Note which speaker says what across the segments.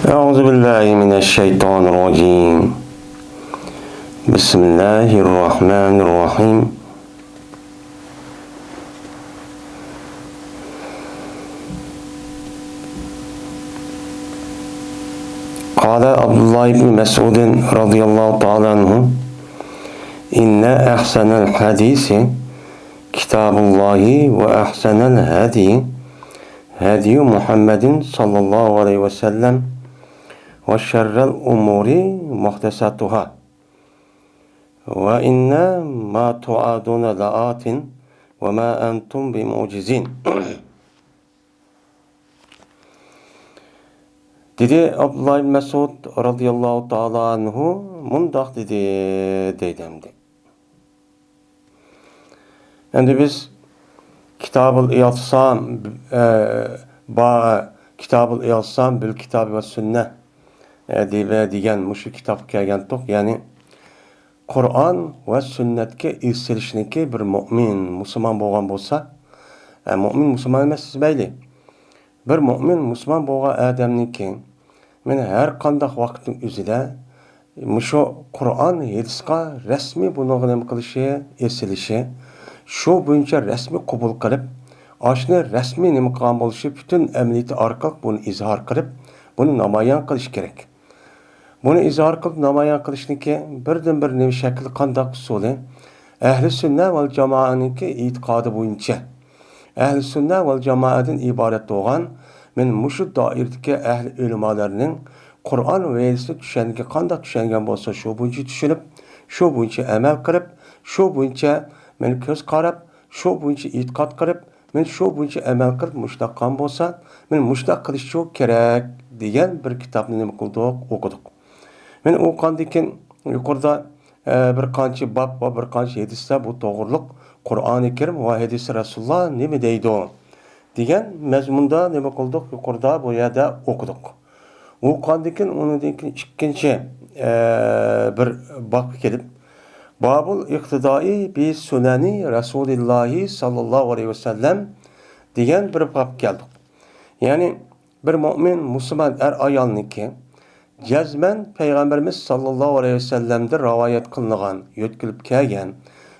Speaker 1: أعوذ بالله من الشيطان الرجيم. بسم الله الرحمن الرحيم. قال عبد الله بن مسعود رضي الله تعالى عنه: إن أحسن الحديث كتاب الله وأحسن الهدي هدي محمد صلى الله عليه وسلم وشر الأمور محدثاتها وإن ما توعدون لآت وما أنتم بمعجزين. Dedi Abdullah ibn Mesud radıyallahu ta'ala anhu mundak deydemdi. Endi biz Kitab-ül İ'tisam Kitab-ül İ'tisam bil Kitab ve Sünne degan mushu kitobga kelgandik. Ya'ni Qur'on va sunnatga erishishlikka bir mu'min, musulmon bo'lgan bo'lsa, mu'min musulmon emas mayli. Bir mu'min musulmon bo'lgan odamniki mana har qanday vaqtning o'zida mushu Qur'on hadisga rasmiy buni nima qilishi, esilishi, shu bo'yicha rasmiy qabul qilib, oshni rasmiy nima qilgan bo'lishi, butun amaliyati orqali buni izhor qilib, buni namoyon qilish kerak. Buni izhor qilib namoyon qilishniki birdan bir nima shakli qanday usuli ahli sunna val jamoaniki e'tiqodi bo'yicha ahli sunna val jamoadan iborat bo'lgan men mushu doiradagi ahli ulamolarning Qur'on va hadisni tushungan qanday tushungan bo'lsa shu bo'yicha tushunib, shu bo'yicha amal qilib, shu bo'yicha men ko'z qarab, shu bo'yicha e'tiqod qilib, men shu bo'yicha amal qilib mushtaqan bo'lsa, men mushtaq qilish kerak degan bir kitobni nima qildik, o'qidik. Men o'qigandan keyin yuqorida bir qancha bob va bir qancha hadislar bu to'g'riliq Qur'oni Karim va hadis Rasululloh nima deydi degan mazmunda nima qildik, yuqorida bu yerda o'qidik. O'qigandan keyin undan keyin ikkinchi bir bob kelib Babul iqtidoi bi sunani Rasululloh sallallohu alayhi vasallam degan bir bob keldik. Ya'ni bir mu'min musulmon ayolniki jazman Peygamberimiz sallallohu aleyhi ve sellem'de rivayet kılınan, yetkilip kelgan,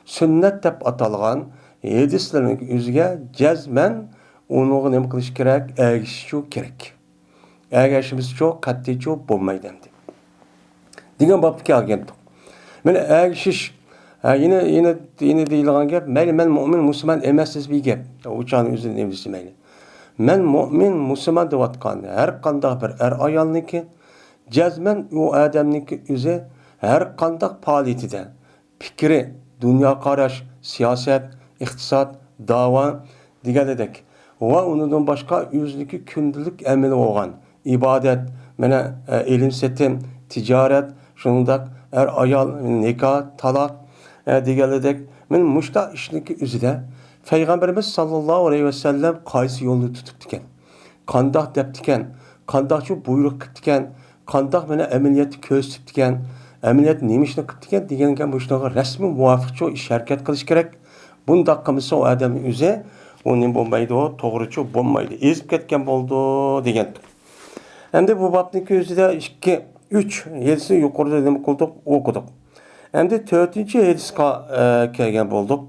Speaker 1: sünnet deb atalgan hadislerin üzüge jazman onu nima qilish kerak, ergishish kerak. Ergishimiz çok qat'iy çok bo'lmaydi dedi. Degan bobga kelgandik. Mana ergishish yine deyilgan gap, men mu'min musulmon emassiz bir gap. O'chani o'zini nemisi mayli. Men mu'min musulmon deyotgan har qanday bir ayolniki jazman u odamniki o'zi har qanday faoliyatida fikri, dunyo qarash, siyosat, iqtisod, da'vo deganidek va undan boshqa o'zligi kundalik amali bo'lgan ibodat, mana ilm setim, tijorat, shuningdek ayol nikoh, taloq deganidek men mushta ishniki o'zida Peygamberimiz sallallohu alayhi vasallam qaysi yo'lni tutibdi ekan, qandoq debdi ekan, qandoqchi buyruq qilibdi ekan, qandoq mana amaliyotni ko'rsatib ekan, amaliyot nima ishni qilib ekan degan bu ishlarga rasmiy muvofiqcha ish harakat qilish kerak. Bundoq qilmasa u odam o'zi uning bo'lmaydi, to'g'richa bo'lmaydi, ezib ketgan bo'ldi degan. Endi bu bobning o'zida 2, 3 hadisni yuqorida nima qildik, o'qidik. Endi 4-chi hadisga kelgan bo'ldik.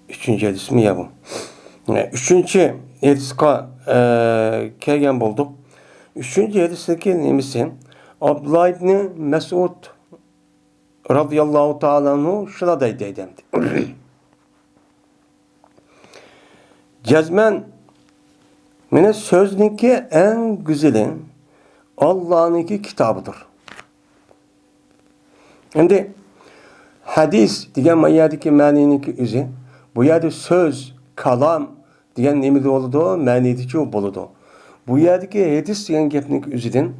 Speaker 1: 3-chi hadismi ya bu? 3-chi hadisga kelgan bo'ldik. 3-chi hadisdagi nimasi Abdullah ibn Mesud radıyallahu ta'ala anhu şuna deydi. Cazmen mene sözniki en güzeli Allah'ınki kitabıdır. Şimdi hadis degan mayadaki ma'niniki o'zi bu yerda söz, kalam degan nimada bo'ladi, ma'nidichi bo'ladi. Bu yerdagi hadis degan gapning o'zidan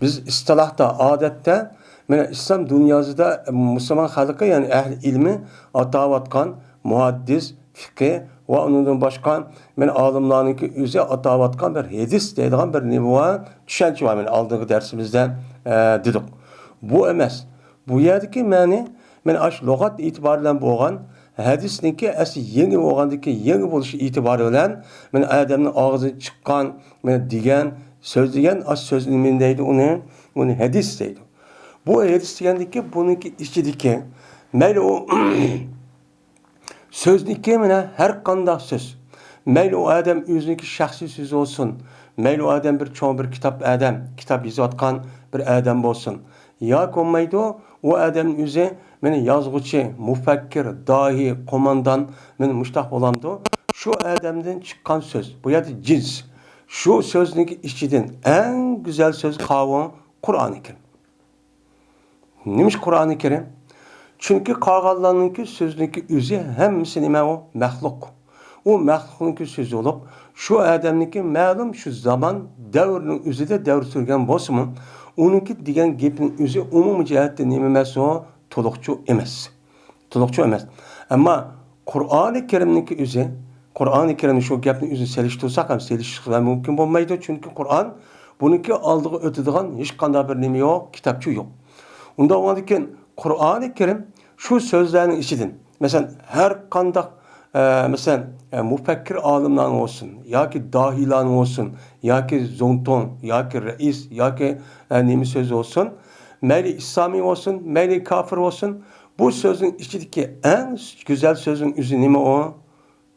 Speaker 1: biz istilohda, odatda mana islom dunyosida musulmon xalqi, ya'ni ahli ilmi atayotgan muhaddis, fiqh va undan boshqa men olimlarniki o'zi atayotgan bir hadis deydigan bir nima tushuncha var. Men oldingi darsimizda dedik. Bu emas. Bu yerdagi ma'ni men ash lug'at e'tiboridan bo'lgan hadisniki asli yangi bo'lgandiki, yangi bo'lishi e'tibori bilan mana odamning og'zidan chiqqan mana degan so'z degan so'z nima deydi uni hadis deydi. Bu hadis degandiki buniki ichidagi mayli u so'zniki mana har qanday so'z. Mayli u odam o'ziniki shaxsiy so'zi bo'lsin, mayli u odam bir cho'ng bir kitob yozayotgan bir odam bo'lsin. Yoki bo'lmaydi u odam o'zi meni yozuvchi, mufakkir, dohi, qo'mondan meni mushtaq bo'lamdi. Shu odamdan chiqqan so'z, bu yerda jins. Shu so'zniki ichidan eng go'zal so'z qavun Qur'oni Karim. Nimish Qur'oni Karim? Chunki qolganlarningki so'zniki o'zi hammasi nima u? Maxluq. U maxluqningki so'zi bo'lib, shu odamniki ma'lum shu zamon davrining o'zida davr surgan bo'lsa-mu, uniki degan gapning o'zi umumiy jihatdan nima emas o? To'liqchi emas. Ammo Qur'oni Karimniki o'zi, Qur'oni Karim shu gapni o'zini selishtirsak ham selishtirishga mumkin bo'lmaydi, chunki Qur'on buniki oldiga o'tadigan hech qanday bir nima yo'q, kitobcha yo'q. Unda bo'lgandan Qur'oni Karim shu so'zlarning ichidan, masalan, har qanday masalan, mufakkir olimlar olsun, yoki dohilar olsun, yoki zonton, yoki rais, yoki nima so'z olsun, mayli islomiy olsun, mayli kofir olsun, bu so'zning ichidagi eng go'zal so'zning o'zi nima o?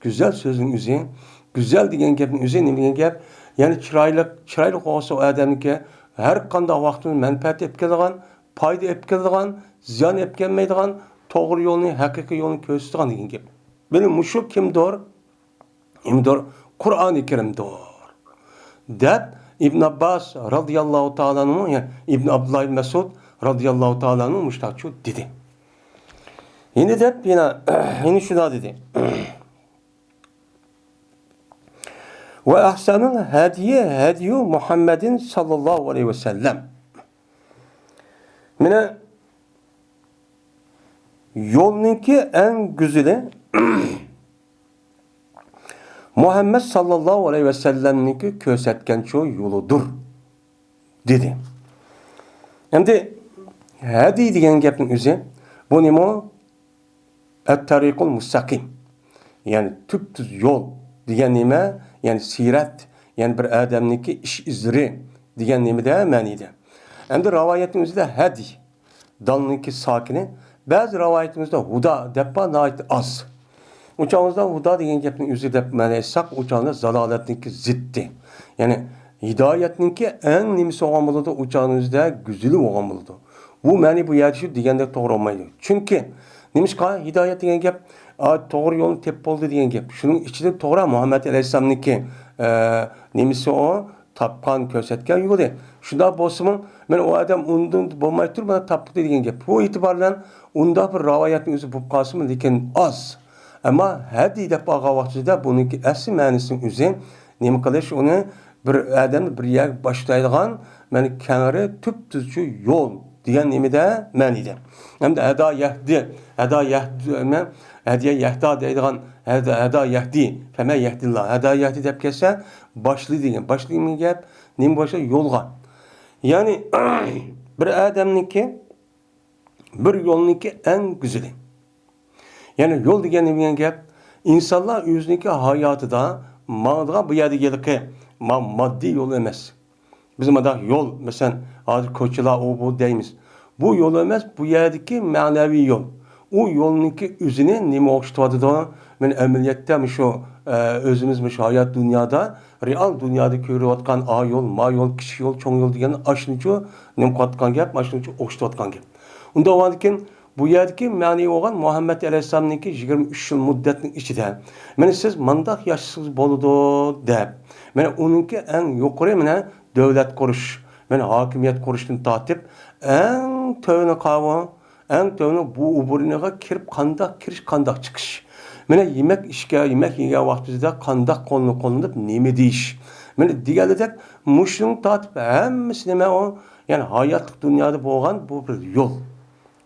Speaker 1: Go'zal so'zning o'zi, go'zal degan gapning o'zi nima degan gap? Ya'ni chiroyli olsa o odamniki har qanday vaqtda manfaat olib keladigan, foyda olib keladigan, ziyon olib kelmaydigan, to'g'ri yo'lni, haqiqiy yo'lni ko'rsatadigan degan gap. Benim muşu kimdir? Qur'oni Karimdir. Deb İbn Abbas radıyallahu ta'ala'nın, yani İbn Abdullah ibn Mesud radıyallahu ta'ala'nın müştakçı dedi. Yine deb yine şuna dedi. Ve ahsanul hediyu Muhammedin sallallahu aleyhi ve sellem. Mine yolunki en güzeli Muhammed sallallahu aleyhi ve sellem'ninki kösetken çoğu yoludur dedi. Şimdi hadi degan gapning o'zi bu nima? Et-tariqul mustakim. Yani tüptüz yol degan nima? Yani sirat, yani bir odamniki ish izri degan nimada ma'nida. Endi rivoyatning o'zida hadi dalniki sakini, ba'zi rivoyatimizda huda deb nayt az. Uçağımızda huda degan gapning o'zi deb ma'no etsak, uçağında zalolatniki ziddi. Yani hidayetninki eng nimasi bo'lgan bo'ladi, uçağımızda güzeli bo'lgan bo'ladi. Bu ma'ni bu yerda shu degandek to'g'ri olmaydi. Chunki nimishqa hidayet degan gap to'g'ri yo'lni tep bo'ldi degan gap. Shuning ichida to'g'ri Muhammad alayhisolamniki nimasi o tapqan ko'rsatgan yo'li. Shunda bo'lsa-mu, men u odam undan bo'lmay turib mana tapdi degan gap. Bu e'tibordan unda bir rivoyatning o'zi bo'lib qolsa-mu, lekin oz. Ama hadi deb olgan vaqtida buniki asli ma'nosining o'zi nima qilish, uni bir odam bir yer boshlaydigan, mana kangari tüptüzçü yo'l degan nimada ma'nida. Hamda hada yahdi deydigan hada yahdi, fama yahdillah. Hada yahdi deb kelsa, boshli degan. Boshli degan gap nima bo'lsa yo'lga. Ya'ni bir odamniki bir yo'lniki eng güzeli. Yani yol degan gap insonlar o'ziniki hayotida ma'noga bu yerdagilik moddiy yo'l emas. Biz mana yo'l, masalan, hozir ko'chalar bu deymiz. Bu yo'l emas, bu yerdagi ma'naviy yo'l. U yo'lniki o'zini nima o'xshatadi? Men amaliyotda shu o'zimiz shu hayot dunyoda, real dunyoda ko'rayotgan a yo'l, ma yo'l, kichik yo'l, cho'ng yo'l degan ashuncha nima qotgan gap, ashuncha o'xshatayotgan gap. Unda o'g'ankin bu yerdagi ma'ni bo'lgan Muhammad alayhisolamniki 23 yil muddatning ichida mana siz mandaq yashasiz bo'ladi deb, mana uningki eng yuqori mana davlat qurish, mana hokimiyat qurishdan tortib eng tövni qavun, eng tövni bu uburiniga kirib qandaq kirish, qandaq chiqish. Mana yemek yegan vaqtida qandaq qo'llanib nima deyish. Mana deganidek mushning tortib hammasi nima o? Yani hayotlik dunyoda bo'lgan bu bir yo'l.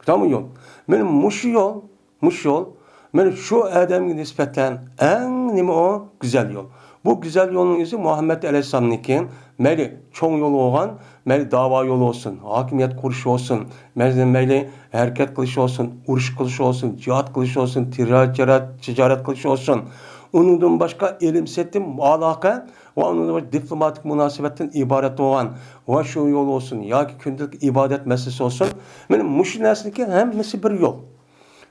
Speaker 1: Tamam yo'l. Men mush yo'l, men shu odamga nisbatan eng nima o? Güzel yo'l. Bu güzel yolun izi Muhammed Aleyhisselam'nınki. Meyli çoğun yolu olan, meyli dava yolu olsun, hakimiyet kuruşu olsun, meyli hareket kılışı olsun, uruş kılışı olsun, cihat kılışı olsun, ticaret kılışı olsun. Onundan başka ilim setim, alaka ve onundan başka diplomatik münasebetten ibaret olan ve şu yol olsun, ya ki gündelik ibadet meselesi olsun. Benim muşu nesliki hemmesi bir yol.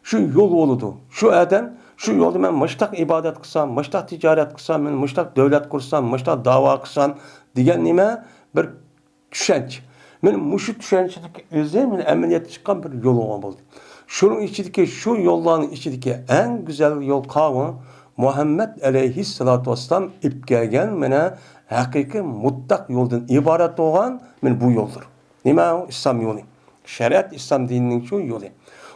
Speaker 1: Şu yol oludu. Şu adam şu yolda ben müştak ibadet kılsam, müştak ticaret kılsam, ben müştak devlet kursam, müştak dava kılsam degan nima bir tushunch. Men mushu tushunchadagi o'zi men amaliyotga chiqqan bir yo'l bo'ldi. Shuning ichidagi shu yo'llarning ichidagi eng go'zal yo'l qavi Muhammad alayhissalatu vassalam ib kelgan mana haqiqiy mutlaq yo'ldan iborat bo'lgan men bu yo'ldir. Nima u islom yo'li? Shariat islom dinining shu yo'li.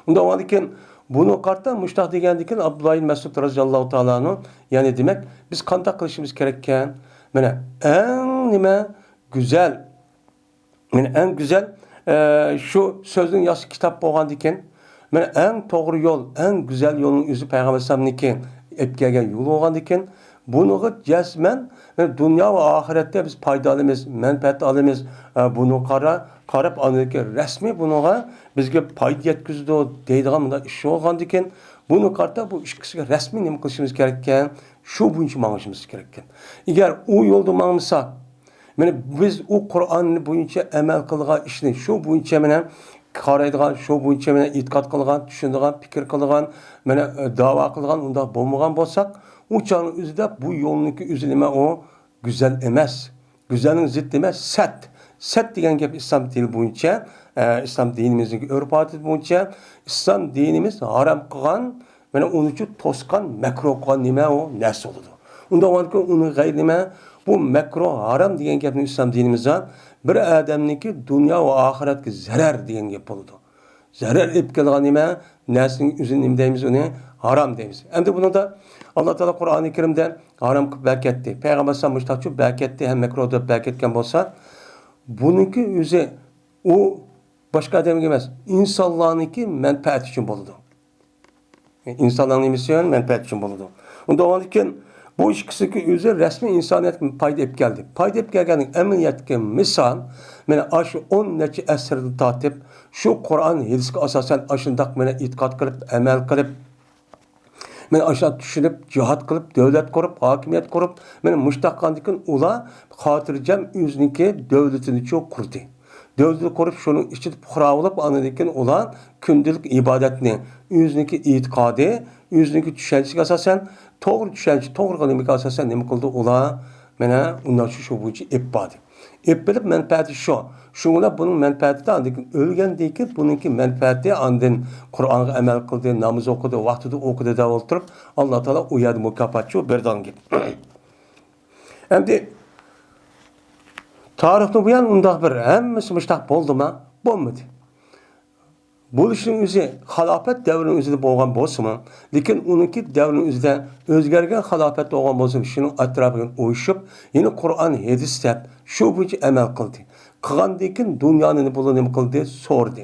Speaker 1: Unda olarkan bunu qarta mushtaq degandikin Abdullah ibn Mas'ud roziyallohu taoloni, ya'ni demak biz qanday qilishimiz kerak ekan? Mana eng nima güzel, mana eng güzel şu sözün yaxshi kitob bo'lgandikin, mana eng to'g'ri yo'l, eng güzel yo'lning o'zi payg'ambar vasallamniki ep kelgan yo'l bo'lgandikin, buniga jasman dunyo va oxiratda biz foyda olamiz, manfaat olamiz. Buni qarab aniki rasmiy buniga bizga foyda yetkazdi deydigan bunda ish bo'lgandikin, buni qarta bu ishkisiga rasmiy nima qilishimiz kerak ekan? Shu bo'yicha mangishimiz kerak ekan. Agar u yo'lda mangmasak, mana biz u Qur'on bo'yicha amal qilgan ishni shu bo'yicha mana qaraydigan, shu bo'yicha mana e'tiqod qilgan, tushunadigan, fikr qilgan, mana da'vo qilgan, unda bo'lmagan bo'lsak, u chog'ning o'zida bu yo'lniki o'zi nima u go'zal emas. Go'zalning ziddi emas, sat. Sat degan gap islom dini bo'yicha, islom dinimizning urf-odat bo'yicha islom dinimiz harom qilgan, mana uni uchun to'sqan, makruh qilgan nima u narsa bo'ladi. Unda uni g'ayr nima bu makruh haram degan gapni islom dinimizda bir odamniki dunyo va oxiratga zarar degan gap bo'ladi. Zarar ib kelgan nima narsaning o'zini nima deymiz, uni harom deymiz. Endi buni da Alloh taolo Qur'oni Karimda harom qilib berketdi. Payg'ambar sallallohu alayhi vasallam berketdi, ham makruh deb berketgan bo'lsa, buniki o'zi u boshqa odamga emas, insonlarniki manfaat uchun bo'ladi. İnsanların emisyon menfaat için buludu. Onda olurken bu ikisiki o'zi rasmiy insoniyatga foyda olib keldi. Foyda olib kelganning amaliyotga misol, mana shu 10 necha asrda tortib, shu Qur'on hadisga asosan ashundaq mana e'tiqod qilib, amal qilib, mana ashuna tushunib, jihad qilib, davlat qurib, hokimiyat qurib, mana mushtaqandikin ular xotirjam o'ziniki davlatini qurdi. Devlet kurup şunun içinde puhra olup anladıkken olan gündelik ibadetini, yüzündeki itikadi, yüzündeki düşüncesi asasen, doğru düşüncesi, doğru kalimik asasen ne mi kıldı ola, mene ondan şu bu için ibbadi. İbbilip menfaati şu. Şuna bunun menfaati de anladıkken, ölgen değil ki bununki menfaati andın Kur'an'a emel kıldı, namaz okudu, vaktide okudu da oturup Allah Teala uyadı mükafat berdan gibi. Hem de tarixni bu yan undaq bir hammasi mushtaq bo'ldimi? Bo'lmadi. Bo'lishning o'zi xilofat davrining o'zida bo'lgan bo'lsa-mu, lekin uniki davrining o'zida o'zgargan xilofat bo'lgan bo'lsa, shuning atrofiga o'yishib, yine Qur'on, hadis deb shu bo'yicha amal qildi. Qilgandan keyin dunyoni nima qildi? So'rdi.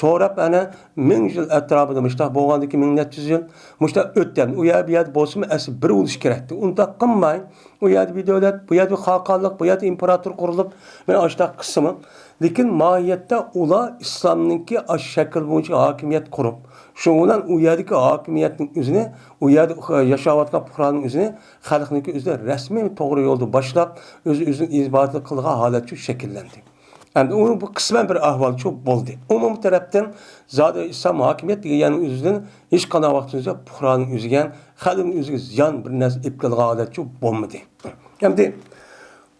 Speaker 1: So'rab ana 1000 yil atrofida mushtaq bo'lgandan keyin 1400 yil mushtaq o'tgan. U yer bu yer bo'lsa-mu, asli bir bo'lish kerakdi. Unda qilmay, u yerda bir davlat, bu yerda xalqonlik, bu yerda imperator qurilib, mana ashtaq qismi. Lekin mohiyatda ular islomningki ash shakl bo'yicha hokimiyat qurib, shundan u yerdagi hokimiyatning o'zini, u yerda yashayotgan fuqaroning o'zini xalqningki o'zida rasmiy to'g'ri yo'lda boshlab, o'zining ibodat qilgan holatcha shakllandi. Yani onun bu kısmen bir ahval çok boldu. Umum taraftan zaten İslam hakimiyet degan o'zidan hech qanday vaqtimizda puhranın o'zigan, xalqning o'ziga ziyon bir narsa olib kelgan holat çok bo'lmadi. Endi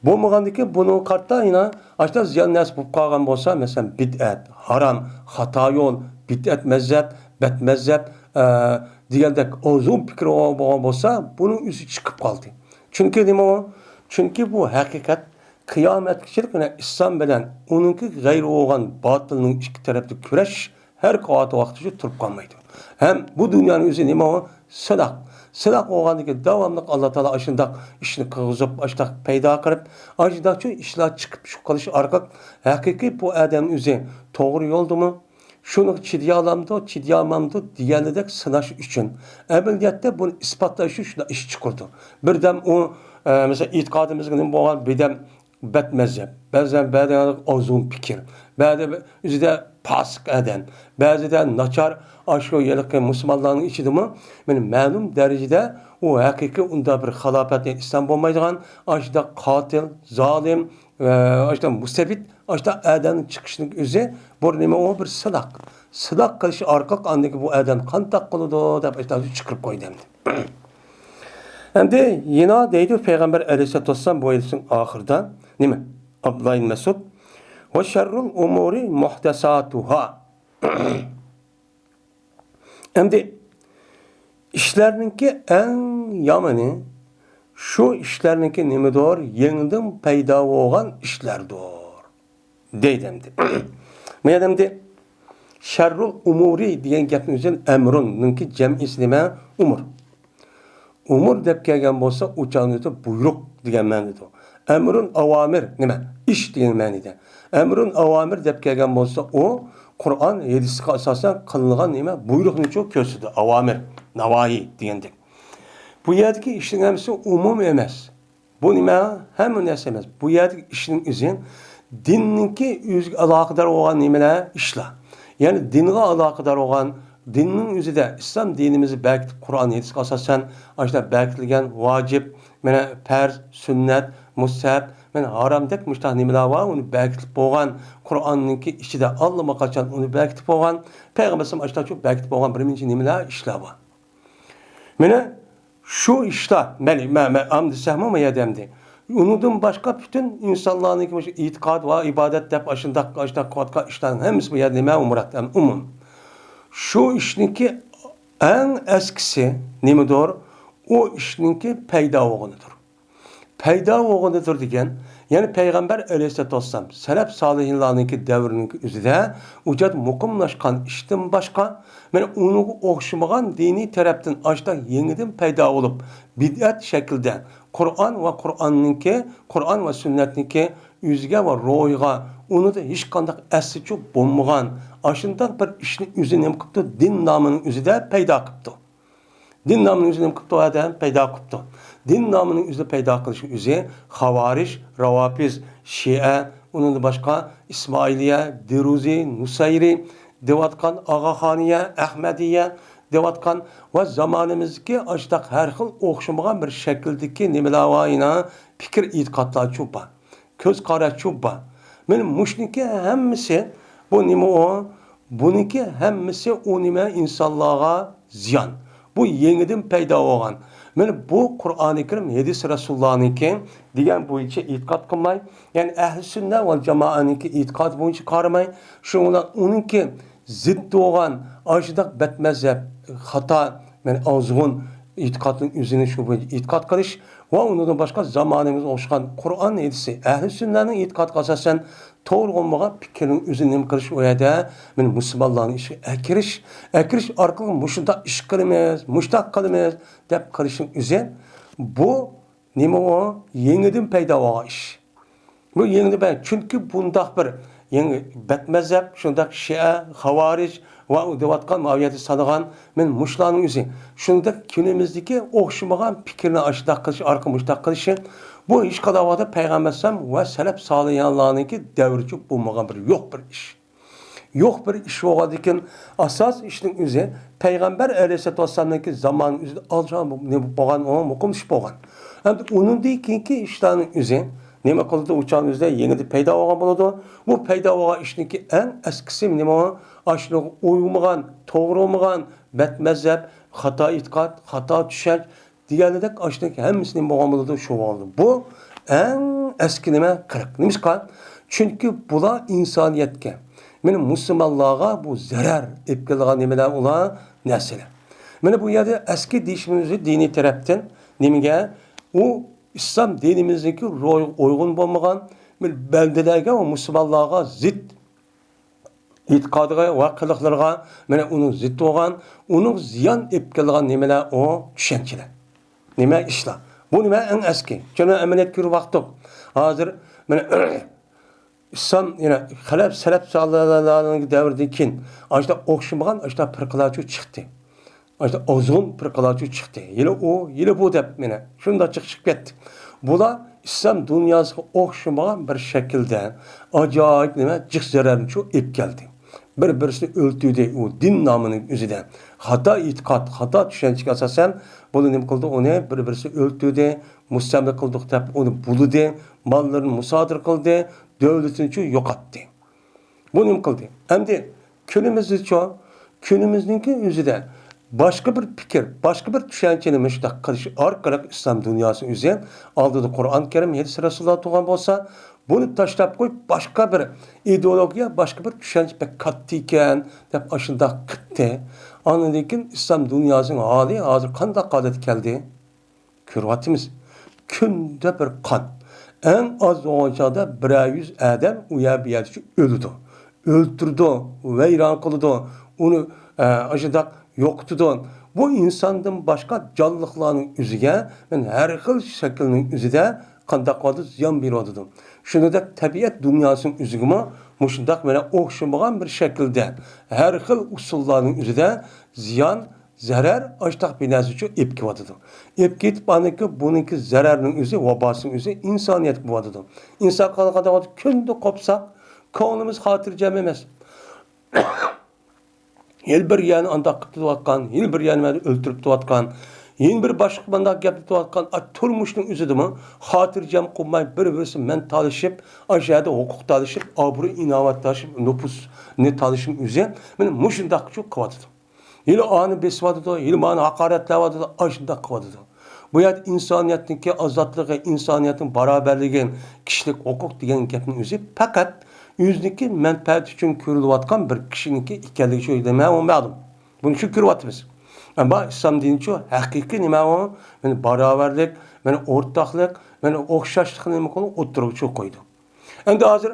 Speaker 1: bo'lmagandan buni qarta yana ashta ziyon narsa bo'lib qolgan bo'lsa, masalan bid'at, haram, xato yo'l, bid'at mazhab, bad mazhab degandek uzun fikr bo'lgan bo'lsa, buning o'zi chiqib qoldi. Chunki nima o? Chunki bu haqiqat Kıyametçilik İslam bilen onunki gayri olan batılının iki tarafta küreş her kavati vakti turup kalmaydı. Hem bu dünyanın özü nima o? Sıdak. Sıdak oğandaki devamlık Allah Teala aşındak işini kıvızıp aşındak peyda kırıp aşındak şu işler çıkıp şu kalışı arkak hakiki bu adam özü doğru yoldu mu? Şunu çidiyalamdı, çidiyamamdı diyenledek sınaş için. Emeliyatta bunu ispatlayışı şuna iş çıkardı. Birden o mesela e'tiqodimizga nima bo'lgan bedam bet mezhep, ba'zan ozun fikir, ba'zan o'zida fasik adan, ba'zida nachar shu yilqi musulmonlarning ichidami men ma'lum darajada u haqiqiy unda bir xalofat islom bo'lmaydigan ashda qotil, zolim, ashda mustabid, ashda adan chiqishning o'zi bu nima u bir silaq. Silaq qilish orqali andagi bu adan qandoq qiladi deb aytadi chiqirib qo'ydi. Endi yine deydi Peygamber Aleyhisselatü Vesselam bu hadisin ahırda nima? Abdullah ibn Mesud ve şerrul umuri muhtesatuhâ. Endi işlerininki en yamani şu işlerininki nimedir? Yeniden payda olan işlerdir. Deydi endi. Men endi şerrul umuri degan gapning o'zini emrunninki jam'isi nima? Umur. Umur deb kelgan bo'lsa, o'changizda buyruq degan ma'noda. Amrun avamir nima? Ish degan ma'noda. Amrun avamir deb kelgan bo'lsa, u Qur'on hadisga asosan qilingan nima? Buyruqni ko'rsatadi. Avamir, navoiy degandek. Bu yerdagi ishning hammasi umum emas. Bu nima? Hamma narsa emas. Bu yerdagi ishning o'zi dinninki o'ziga aloqador bo'lgan nimalar ishlar. Ya'ni dinga aloqador bo'lgan dinning o'zida islom dinimizni bekitib Qur'on hadisga asosan ashta bekitilgan vojib, mana farz, sunnat, mustahab, mana harom deb mushtaq nimalar bor, uni bekitib bo'lgan Qur'onninki ichida allama qachon uni bekitib bo'lgan, payg'ambarimiz ashta shu bekitib bo'lgan birinchi nimalar ishlar bor. Mana shu ishlar, mana amdi sahmo yadamdi. Undan başka bütün insanların itiqad ve ibadet deb ashta qotqa ishlarning hammasi bu yerda nima umratdan umum. Şu işninki en eskisi nimidir? O işninki peyda oğunudur. Peyda oğunudur degen, yani Peygamber Aleyhisselatü Vesselam, Selef Salihinlarınki devrininki üzerinde ucat mukumlaşkan işten başka, yani onu okşumagan dini taraftan açta yeniden peyda olup, bid'at şekilde Kur'an ve Kur'an ve sünnetninki yüzge ve ruhiga, onu da hiç kandak esli çok bulmagan, aşından bir işin üzerine kıptı, din namının üzerinde peyda kıptı. Din namının üzerine kıptı, o adam peyda kıptı. Din namının üzerinde peyda kılışı üzerine Havariş, Ravafiz, Şia, onun da başka İsmailiye, Diruzi, Nusayri, Devatkan, Ağakhaniye, Ahmediye, Devatkan ve zamanımızdaki açtık her xil okşamagan bir şekildeki nimelavayına fikir itikatlar çupa, köz kara çupa. Benim muşniki hemmisi bu nime o, bununki hemmisi o nime insanlığa ziyan. Bu yeniden peyda olan. Yani bu Kur'an-ı Kerim hadis Resulullah'ınki diyen bu içe itikat kılmay. Yani ehl-i sünnet ve cemaatınki itikat bu içe karmay. Şundan onunki ziddi olan aşıdak betmezhep, hata, yani azgın itikatın üzerine şu itikat kılış ve ondan başka zamanımız oluşan Kur'an hadisi ehl-i sünnetin itikat kasasen doğru olmayan fikrin üzerine kılış o yerde yani Müslümanların işi ekiriş arkalı muşta iş kılmaz, muşta kılmaz deyip kılışın üzerine bu nime o yeniden peyda olan iş. Bu yeniden peyda çünkü bundak bir yani betmezhep, şundak Şia, Havariş ve devatkan maviyeti sanıgan men muşlanın üzerine. Şundak günümüzdeki okşumagan fikrini aşıdak kılışı, arka muştak kılışı bu iş kadavada Peygamber'sem ve Selef Salihanlarınki devricik bulmagan bir yok bir iş. Yok bir iş oğadıkken asas işin üzerine Peygamber Aleyhisselatü Vesselam'ınki zaman üzerine alacağım ne boğan o mukumş boğan. Hem de onun deykinki işlerin üzerine nima qildi uçağın üzerinde yenidi peyda olgan bo'ladi. Bu peyda olgan ishninki en eskisi nima? Ashuni uyumagan, to'g'ri olmagan betmezhep, xato e'tiqod, xato tushunch deganidek ashuniki hammasi nima bo'lgan bo'ladi shu bo'ldi. Bu en eski nima? Qirq. Nimishqa? Chunki bular insoniyatga, meni musulmonlarga bu zarar olib kelgan nimalar ular narsalar. Mana bu yerda eski deyishimizni diniy tarafdan nimaga u İslam dinimizdeki uygun olmagan beldelerge ve Müslümanlığa zid itikadıga ve kılıklarga mene onun zid olan, onun ziyan epkelgan nimeler o düşünceler. Nime işler. Bu nime en eski. Çünkü emelet kürü vakti. Hazır mene İslam yine selef sağlarlarının devirdikin açta okşumagan açta pırkılaçı çıktı. İşte ozun pırkılaçı çıktı. Yine o, yine bu dep mene. Şunda çıkıp gitti. Bular İslam dünyasına o'xshamagan bir şekilde acayip nima jiq zararni ep keldi. Bir-birisini o'ltirdi u din nomining o'zida. Xato e'tiqod, xato tushunchaga asosan buni nima qildi? Uni bir-birisini o'ltirdi, mustamlik qildik deb uni buldi, mollarini musodir qildi, davlatini yo'qotdi. Bu nima qildi? Endi kunimizningki o'zida başka bir fikir, başka bir düşünceni müştak kılışı arkarak İslam dünyasının üzerine aldığı Kur'an-ı Kerim hadis Resulullah tuğan olsa bunu taşlap koyup başka bir ideolojiye, başka bir düşünce pek kattıyken hep aşında kıttı. Anladığın İslam dünyasının hali hazır kanda kadet geldi. Kürvatimiz günde bir kan. En az olacağında 100 adam uya bir yerde öldü. Öldürdü, veyran kıldı. Onu aşında yoktudan bu insandan başka canlıların üzüge ben her xil şeklinin üzüde qandaq oldu ziyan beradi. Shuningdek tabiat dünyasının üzügüme mushundaq mana o'xshamagan bir şekilde her xil usullarning üzüde ziyan zarar ashtaq binasi uchun ep kelyapti. Ep ketib buniki zararning o'zi, vabosining o'zi insoniyat bo'ladi. Inson qanaqada kunda qopsaq, ko'nglimiz xotirjam emas. Yıl bir yani andak tutatkan, yıl bir yani öldürüp tutatkan, yıl bir başka bandak gapni tutatkan, turmuşun üzüdü mü, hatırcam kurmay bir-birisi men talışıp, aşağıda hukuk talışıp, abru inavat talışıp, nüfus ne talışım üzerine, ben muşundak çok kıvatıdı. Yıl anı besvadıdı, yıl anı hakaretlevadıdı, aşındak kıvatıdı. Bu yad insaniyetin ki azatlığı, insaniyetin beraberliğin, kişilik hukuk diyen gapni üzü, fakat yüzdeki menfaat için körülüvatkan bir kişininki ikelliği şu demeye olmadım. Bunu şu körüvatımız. Ama İslam dini şu hakiki nime o? Yani beraberlik, yani ortaklık, yani okşaşlık nime konu oturup çok koydu. Şimdi hazır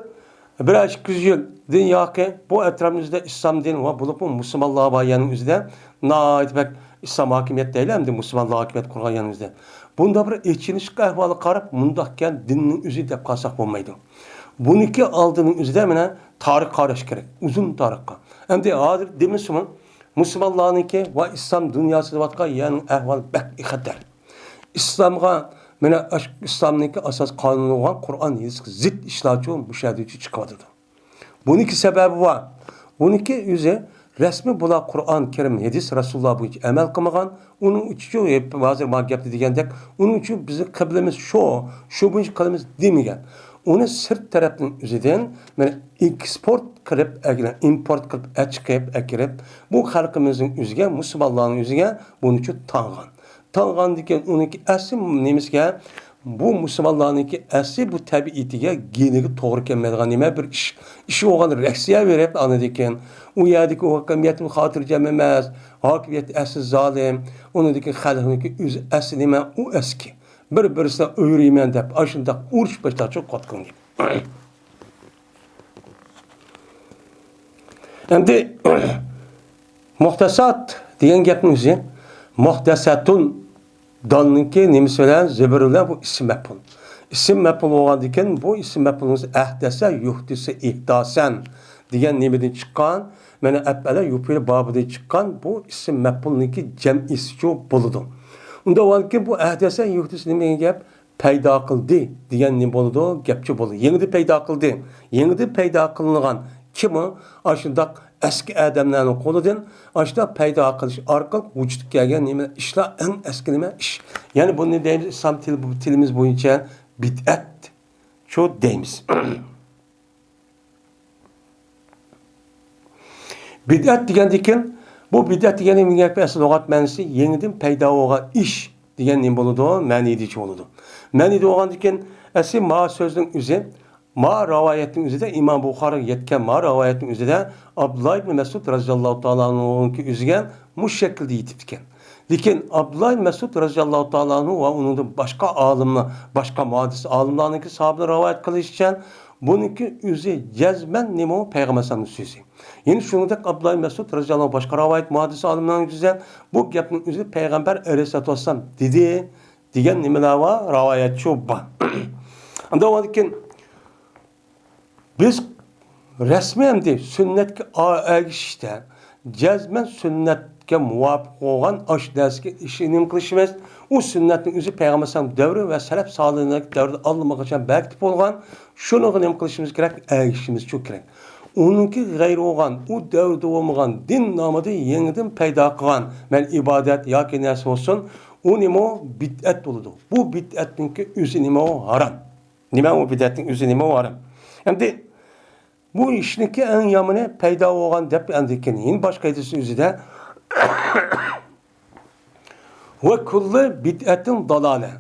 Speaker 1: birazcık yıl dünyaki bu etrafımızda İslam dini var. Bulup bu Müslümanlığa bayanın üzerinde naait bek İslam hakimiyet değil hem de Müslümanlığa hakimiyet kurgan yanımızda. Bunda bir içiniş ahvalı karıp mundakken dinin üzeri de kalsak olmaydı. Buniki aldığının üzerinde mene tarih karış gerek. Uzun tarihka. Hem de hazır demiş mi? Müslümanlarınki ve İslam dünyası vatka yani ahval bek ikhatar. İslam'a mene İslam'ınki asas kanunu olan Kur'an yazısı zıt işlerçi müşahede çıkmadı. Buniki sebebi var. Buniki yüze resmi bula Kur'an-ı Kerim hadis Resulullah bu hiç emel kılmagan. Onun için hep hazır mağgaptı diyendek. Onun için bizim kıblemiz şu bu iş kılımız demigen. Onu sırt tarafının üzerinden yani export kılıp, import kılıp, çıkıp, bu halkımızın üzerine, Müslümanların üzerine bunun için tanıgan. Tanıgan diken onunki asli neymişke, bu Müslümanlarınki asli bu tabiiyetiga geniga to'g'ri kelmaydigan nima bir ish. İşi olgan reaksiya verip anadiken, u yerdagi o hakimiyetin xotirjam emas, hakimiyet asli zalim, onundaki xalqniki o'zi asli nima u eski. Bir-birisine öğreymen deb, aşındaq urush başlar çok qatqın deyip. Endi muhtasat degan gapning o'zi, muhtasatun dalninki nima bilan zibirlar bu ism maf'ul. İsim maf'ul bo'lgan ekan, bu isim maf'ulimiz ahdasa yuhdisa ihdasan degan nimadan chiqqan, mana afala yufil bobidan chiqqan bu isim maf'ulniki jam'isi bo'ladi. Unda valki bu ahdasa yuhdis nima gap paydo qildi degan nima bo'ladi, gapchi bo'ladi. Yengida paydo qildi. Yengida paydo qilingan kim o? Aşındaq eski adamlarning qo'lidan aşında paydo qilish orqali vujudga kelgan nima ishlar eng eski nima ish. Ya'ni buni deymiz İslam tilimiz bo'yicha bid'at shu deymiz. Bid'at degandan bu bid'at deganing gapi asl lug'at ma'nosi yangidan paydo bo'lgan ish degan nima bo'ladi? Ma'nidagi bo'ladi. Ma'nida bo'lgandan asli ma so'zning o'zi ma rivoyatning o'zida Imom Buxoriy yetgan ma rivoyatning o'zida Abdullah ibn Mas'ud radhiyallohu ta'ala anhuning o'ziga mush shaklda yetib ekan. Lekin Abdullah ibn Mas'ud radhiyallohu ta'ala anhu va uning boshqa olimlar, boshqa muhaddis olimlarning sahobalar rivoyat qilishicha buniki o'zi jazman nima payg'ambar sallallohu alayhi vasallam so'zi. Ya'ni shuningdek Abdullah ibn Mas'ud radhiyallohu boshqa rivoyat muhaddis olimlarning o'zida bu gapning o'zi payg'ambar alayhisolatu vasallam dedi degan nimalar va rivoyat shu bor. Unda lekin biz resmen de sünnetki erişte cezmen sünnet sünnetke muvafık olan aş derske işi nima qilish emas. U sünnetning o'zi payg'ambar sallam davri va salaf solihlarning davrida allanmaqachon berkitib bo'lgan. Shuni nima qilishimiz kerak? Erishimiz çok kerak. Onunki g'ayri bo'lgan, u davrda bo'lmagan din nomida yangidan paydo qilgan men ibodat yoki narsa bo'lsin, u nima bid'at bo'ladi. Bu bid'atningki o'zi nima harom. Nima u bid'atning o'zi nima harom. Endi bu ishniki eng yomoni paydo bo'lgan deb andikin. Endi boshqa aytishning o'zida va kullu bid'atin dalale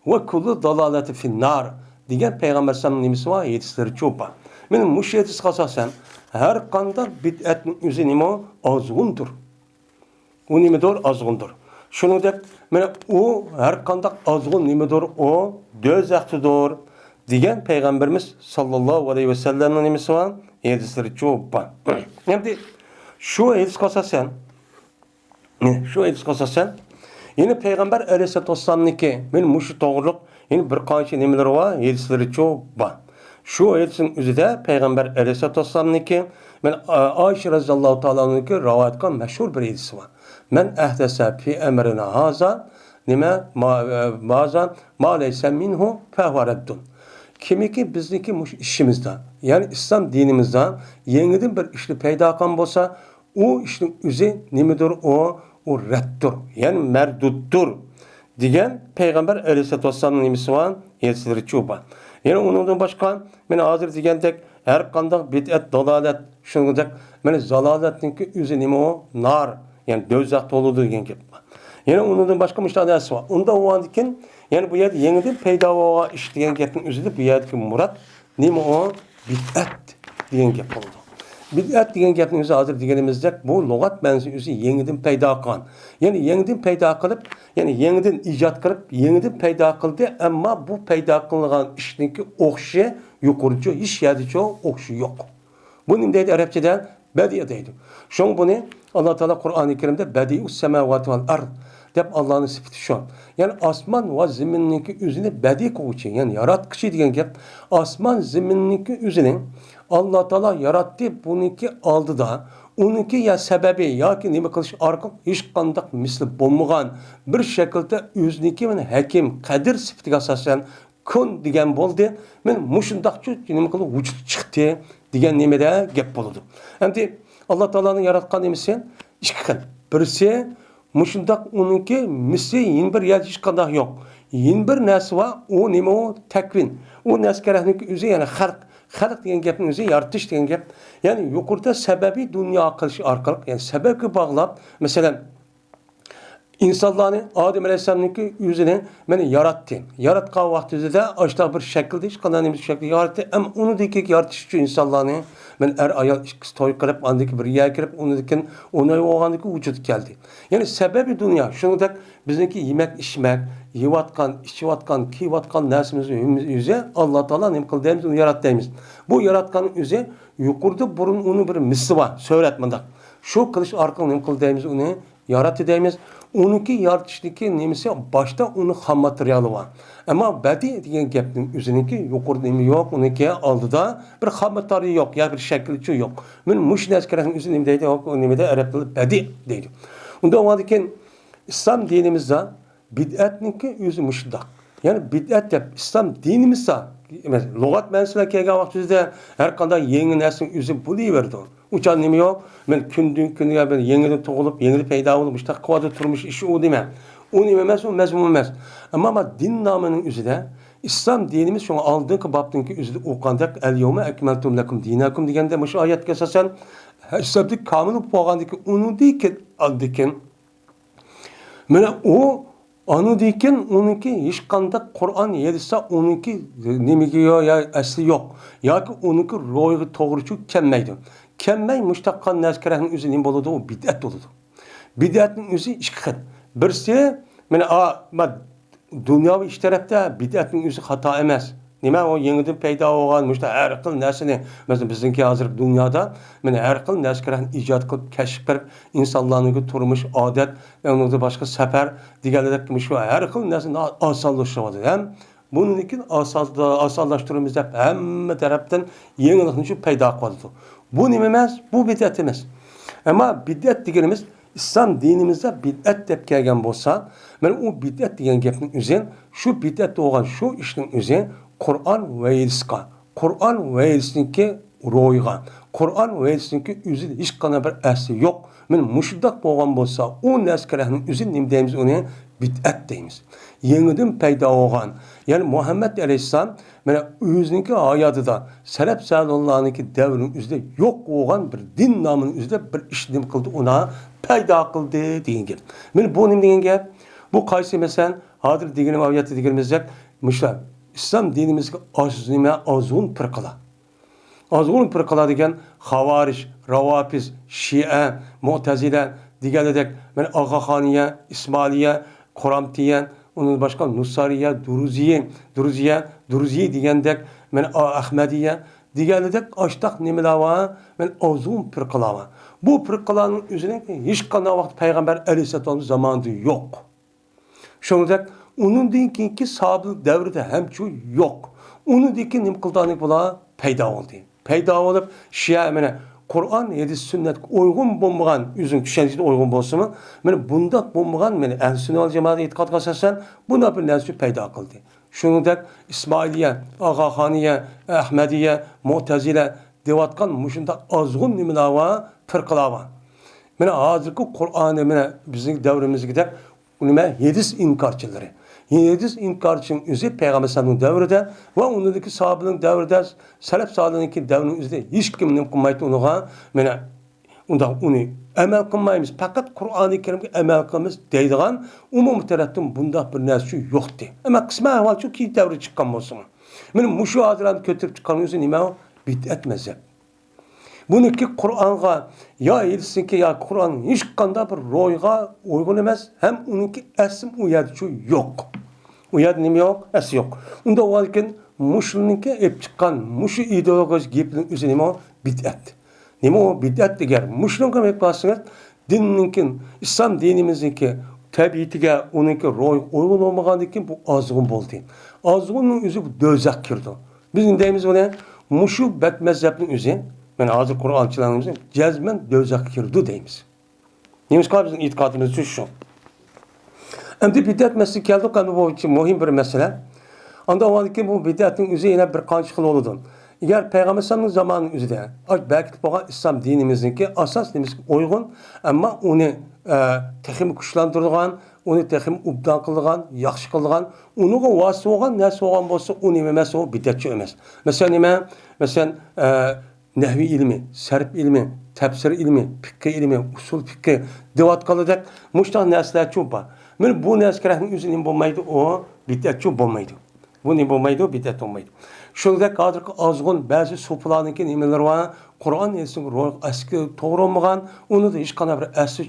Speaker 1: va kullu dalalati finnar degan payg'ambar sallallohu alayhi vasallam yetishtirib cho'pa. Mening mushaytis qasasan her qanday bid'atning o'zi nima azg'undir. U nimadir azg'undir. Shuningdek, mana u her qanday azg'un nimadir o do'zaxdir degan payg'ambarimiz sallallohu alayhi vasallamning nimasi bor? Hadislar cho'pa. Endi shu hadis qasasan yine payg'ambar alayhisolatu vassalamniki men mushu to'g'riliq yine bir qancha nimalar bor? Hadislari cho'pa. Şu hadisin özüde Peygamber Aleyhisselatü Vesselam'nınki men Ayşe radhiyallahu ta'ala'nınki rivayet kılan meşhur bir hadisi var. Men ehdese fi emrina haza nime ma leyse minhu fehvareddun. Kimi ki bizdeki işimizde yani İslam dinimizde yeniden bir işli peyda kan bolsa o işin özü nimedir o reddur yani merduttur diyen Peygamber Aleyhisselatü Vesselam'ın nimesi var hadisleri çoğba. Yani ondan başka men hazır degandek her qanday bid'at dalalet shuningdek men zalolatninki o'zi nima o nar yani do'zax to'ludi degan gap. Yani ondan başka müştahadasi var. Unda o'gandikin yani bu yerda yangidan paydo bo'lgan ish degan gapning o'zida bu yerdagi murad nima o bid'at degan gap bo'ldi. Bid'at degan gapning o'zi hozir deganimizdek bu lug'at ma'nosi o'zi yangidan paydo qilgan. Yani yangidan paydo qilib, yani yangidan ijod qilib, yangidan paydo qildi, ammo bu paydo qilingan ishniki o'xshi yuqoricha hech yerda o'xshi yo'q. Bu nima deydi arabchada? Badiya deydi. Şoň buni Alloh taolo Qur'oni Karimda badius samawati val ard deb Allohning sifati şu. Yani osmon va zaminninki o'zini badi qiluvchi, yani yaratquchi degan gap. Osmon zaminninki o'zini Allah Teala yarattı buniki aldıda. Uniki ya sebebi ya ki nima qilish orqali hech qanday misli bo'lmagan bir shaklda o'ziniki men hakim qadir sifatiga asosan kun degan bo'ldi. Men mushundaqchi nima qilib vujud chiqdi degan nimada gap bo'ladi. Endi Alloh taolaning yaratgan nimasi ikki xil. Birisi mushundaq uniki misli yin bir yer hech qanday yo'q. Yin bir narsa va u nima o takvin. U naskarahning o'zi yana xalq degan gapning o'zi yaratish degan gap. Yani yuqorida sababiy dunyo qilish orqali, yani sababga bog'lab, masalan insonlarni Adem alayhisolamningki o'zini meni yaratdi. Yaratgan vaqtida ashta bir shaklda hech qanday bir shaklda yaratdi. Ammo unidagi yaratish uchun insonlarni men ayol ikkisi to'y qilib, andiki bir yerga kirib, unidikin o'nay bo'lgandiki vujud keldi. Yani sababi dunyo. Shuningdek bizniki yemak, ichmak, yeyotgan, ichayotgan, kiyotgan narsamizni o'zi Alloh taolo nima qildi deymiz, uni yaratdi deymiz. Bu yaratgan o'zi yuqorida burun uni bir misli bor, surat bundaq. Shu qilish orqali nima qildi deymiz, uni yaratdi deymiz. Uniki yaratishdagi nimasi boshda uni xam materiali bor. Ammo badi degan gapning o'ziniki yuqorida nima yo'q, uniki oldida bir xam materiali yo'q, ya bir shakli yo'q. Men mush naskarning o'zi nima deydi, o nimada arab tilida badi deydi. Unda o'g'adikin İslam dinimizda bid'atningki o'zi mushundaq. Yani bid'at deb İslam dinimizda lug'at ma'nosida kelgan vaqtida har qanday yangi narsaning o'zi bo'laverdi. Uçan nima yo'q? Men kundan kunga bir yangidan tug'ilib, yangi paydo bo'lib, mushtaq quvvatli turmush ishi u dema. U nima emas, u mazmun emas. Ammo din nomining o'zida İslam dinimiz şuna aldığın babdınki üzülü okandak el-yevme ekmeltum lekum dinakum degende bu ayetga asosan hesablik kamil bo'lgandiki uni dikin mana u anu dikin uniki hech qanday Qur'on yedisa uniki nimaga ya asli yo'q yoki uniki ro'yiga to'g'ri kelmaydi. Kelmay mushtaqqa naskarahning o'zi nima bo'ladi? U bid'at bo'ladi. Bid'atning o'zi ikki xil. Birisi mana dunyoviy ish tarafda bid'atning o'zi xato emas. Nima o yangidan paydo bo'lgan mushta har xil narsani, masalan bizniki hozir dunyoda mana har xil narsalarni ijod qilib, kashf qilib, insonlarning turmush, odat, undan boshqa safar deganlar shu har xil narsani osonlashtiradi. Ham buniki osonlashtiramiz deb hamma tarafdan yangilikni paydo qiladi. Bu nima emas? Bu bid'at emas. Ammo bid'at deganimiz İslam dinimizde bid'at deb kelgan bo'lsa, mana u bid'at degan gapning o'zi, shu bid'at bo'lgan shu ishning o'zi Qur'on va hadisga, Qur'on va hadisniki ro'yga, Qur'on va hadisniki o'zi hech qanday bir asli yo'q. Mana mushundaq bo'lgan bo'lsa, u naskarahning o'zi nima deymiz uni? Bid'at deymiz. Yangidan paydo bo'lgan, ya'ni Muhammad alayhissalom mana o'ziniki hayotida salaf sallallohning davrining o'zida yo'q bo'lgan bir din nomining o'zida bir ish nima qildi, uni paydo qildi degan gap. Mana bu nima degan gap? Bu qaysi masalan hozir degan oyatda deganimizdek, mushlar islom dinimizga ozg'un firqalar. Ozg'un firqalar degan Xavarish, Ravofiz, Shia, Mu'tazila deganidek, mana Og'axoniya, Ismoiliya, Quramtiya, onun başka Nusariya, Duruziye degandek, men Ahmadiya degandek açtaq nimalar var? Men ozg'un firqalar var. Bu firqalarning o'zining hech qanday vaqt payg'ambar alayhisalom zamonida yo'q. Shuningdek, uningdan keyingi sahobalar davrida ham shu yo'q. Uningdagi nima qildiğini bular paydo bo'ldi. Paydo bo'lib, Shia mana Qur'on, hadis, sünnet uygun bo'lmagan, o'zing tushunchasiga uygun bo'lsa-mu, mana bundaq bo'lmagan, mana ahl-sunnat val jamoat e'tiqodiga asosan bunda bir narsa paydo qildi. Shuningdek, Ismoiliya, Og'axoniya, Ahmadiya, Mu'tazila deyotgan mushundaq ozg'un nimalar va firqalar bor. Mana hozirgi Qur'onni mana bizning davrimizda nima hadis inkorchilari. Hadis inkarçının özü Peygamber sallallahu davrida va undaki sahabenin davrida, salaf salihning davrining o'zida hech kim nim qilmaydi unuga, mana unda uni amal qilmaymiz, faqat Qur'oni Karimga amal qilamiz deydigan umumiy tarafdan bunda bir narsa yo'qdi. Ammo qisman ahvol shu ki davri chiqqan bo'lsin. Mana mushu hozirdan ko'tarib chiqqan o'zi nima? Bid'at mazhab. Buniki Qur'onga ya hadisniki ya Qur'on hech qanday bir ro'yga uygun emas, ham uniki asl u yerda shu yo'q. U yerda nima yo'q? Asli yo'q. Unda o'lkin mushrikniki ep chiqqan, mushu ideologik gapning o'zi nima? Bid'at. Nima o bid'at degan? Mushrikga aytpasangiz, dinninkin, islom dinimizniki tabiatiga uniki ro'y uygun olmagandan bu ozg'un bo'ldi. Ozg'unning o'zi bu do'zax kirdi. Biz deymiz buni mushu bat mazhabning o'zi, men hozir Qur'onchilarimiz jazman do'zax kirdi deymiz. Nimiz qilib bizning e'tiqodimiz shu. Endi bid'at masalasi keldi, qanday bu için muhim bir mesele. Anda oldiki bu bid'atning o'zi yana bir qancha xil bo'ladi. Agar Peygamber sallallahu zamanının o'zida, belki bo'lgan islom dinimizniki asos nimasiga uygun, ammo uni texim kuchlantirgan, uni texim ubdan qilgan, yaxshi qilgan, uniga vosita bo'lgan narsa bo'lgan bo'lsa, u nima emas, u bid'atchi emas. Masalan nima? Masalan nahviy ilmi, sarf ilmi, tafsir ilmi, fiqh ilmi, usul fiqh deyotganidek mushtaq narsalar ko'p bor. Men bu narsalarning o'zi nima bo'lmaydi, o bid'atchi bo'lmaydi. Bu nima bo'lmaydi, bid'at bo'lmaydi. Shuningdek, hozirgi ozg'un ba'zi sufilarniki nimalar bor? Qur'on esining ro'y asli to'g'ri bo'lmagan, uni hech qanday bir asli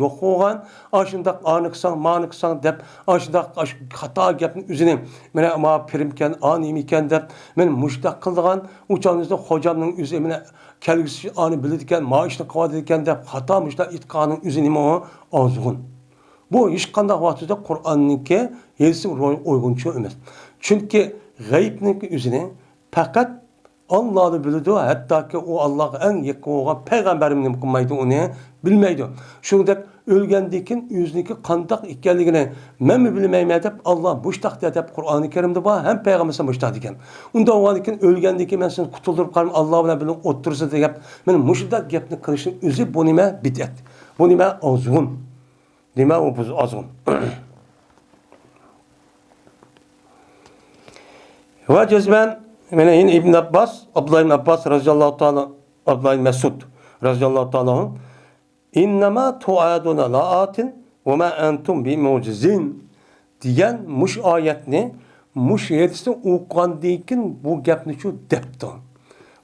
Speaker 1: yo'q bo'lgan, ashundaq aniqsan deb, ashundaq xato gapning o'zini mana ma pirimkan, animikan deb, men mushtaq qilgan, uchanizda hojamning o'zi mana kelgusi ani biladigan, ma ishni qiladigan deb xato mushtaq itqoning o'zi nima ozg'un. Bu hech qanday vaqtida Qur'onniki hech ro'y uyguncha emas. Chunki g'aybning o'zini faqat Allah'ı biladi, hatta ki o Allah'a en yakın olan peygamberimni qilmaydi, uni bilmaydi. Shuningdek, o'lgandan o'ziniki qandoq ekanligini men bilmayman deb Allah mushtaq deb Qur'oni Karimda bor, ham payg'ambar mushtaq degan. Unda o'lgandan o'lgandan men seni qutuldirib qolib Allah bilan bilan o'tirsa deb, men mushundaq gapni qilishning o'zi bu nima bid'at. Bu nima ozg'un. Nima u bu ozg'un. Va jazman mana yine İbn Abbas, Abdullah ibn Abbas radhiyallahu ta'ala, Abdullah ibn Mesud radhiyallahu ta'ala innama tu'aduna la'atin ve ma entum bi mucizin degan mush oyatni mush hadisni o'qigandan keyin bu gapni shu debdi.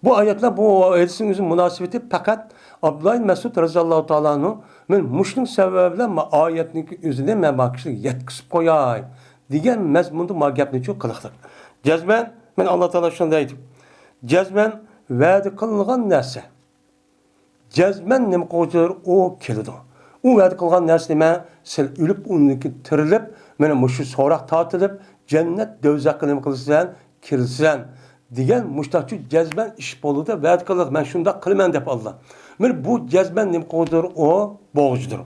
Speaker 1: Bu oyatlar bu hadisning o'zi munosabati faqat Abdullah ibn Mesud radhiyallahu ta'ala'nın men mushning sababi bilan oyatning o'zini men bakishga yetkazib qo'yay degan mazmunda ma gapni shu qildik. Cezmen, men Allah Teala şunu deydim. Cezmen, vədi qılınğan nəsə. Cezmen nəm qoğucular o kelidi. O vədi qılınğan nəsə demə, sən ölüb, onunki tirilib, mənə müşü soraq tatılıb, cennet dövzəqı nəm qılırsan, kirilsən. Degen müştaqçı cezmen iş boluda vədi qılıq, mən şunda qılmən deyip Allah. Mən bu cezmen nəm qoğucular o boğucudur.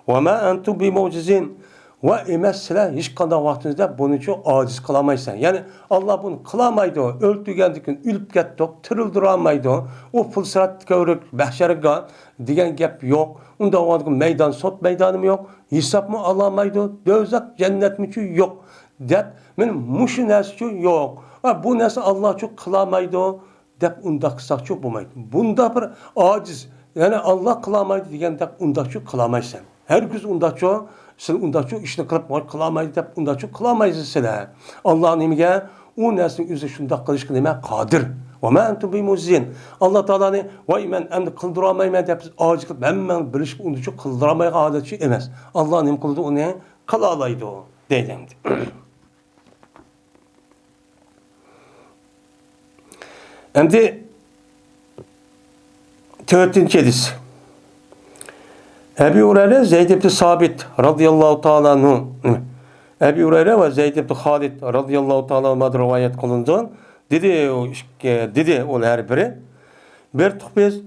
Speaker 1: Ve ma entum bi mucizin. Ve emas sizlar hech qanday vaqtingizda buning uchun ojiz qilolmaysan. Ya'ni Alloh buni qilolmaydi. O'ltirgandan keyin o'lib ketdi, tirildira olmaydi. U pulsirat ko'rik bahsharga degan gap yo'q. Unda o'zga maydon, sot maydonimi yo'q. Hisobmi ololmaydi. Do'zax, jannatmi yo'q. Deb men mushu narsa uchun yo'q. Va bu narsa Alloh uchun qilolmaydi deb unda qilsaqchi bo'lmaydi. Bunda bir ojiz, ya'ni Alloh qilolmaydi deganda undachu qilolmaysan. Herkes undachu siz undachu ishni qilib qilolmaydi deb undachu qilolmaysiz sizlar. Alloh nimaga u narsani o'zi shunday qilishga nima qodir. Va ma antum bimuzin. Alloh taolani voy men endi qildira olmayman deb ojiz qilib hamma bilishib undachu qildira olmaydigan odatchi emas. Alloh nima qildi uni qila oladi deydi. Endi 4-chi hadis. Ebu Hurayra Zeyd ibn Sabit radıyallahu ta'ala anhu. Ebu Hurayra ve Zeyd ibn Halid radıyallahu ta'ala anhu rivayet kılındı. Dedi o her biri. Bir biz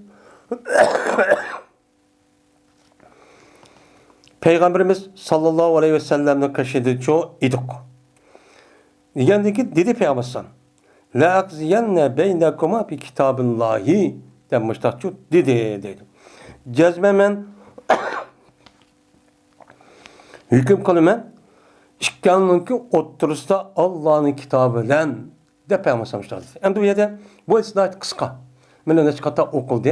Speaker 1: Peygamberimiz sallallahu aleyhi ve sellem'in kaşıdığı çoğu idik. Diyendi ki dedi Peygamber la akziyenne beynekuma bi kitabillahi demişler ki dedi. Cezmemen hüküm kılımen işkanlınki oturursa Allah'ın kitabı bilen de peygambermişler. Hem de bu yerde bu isnat kısa. Ben ne çıkartta okuldu.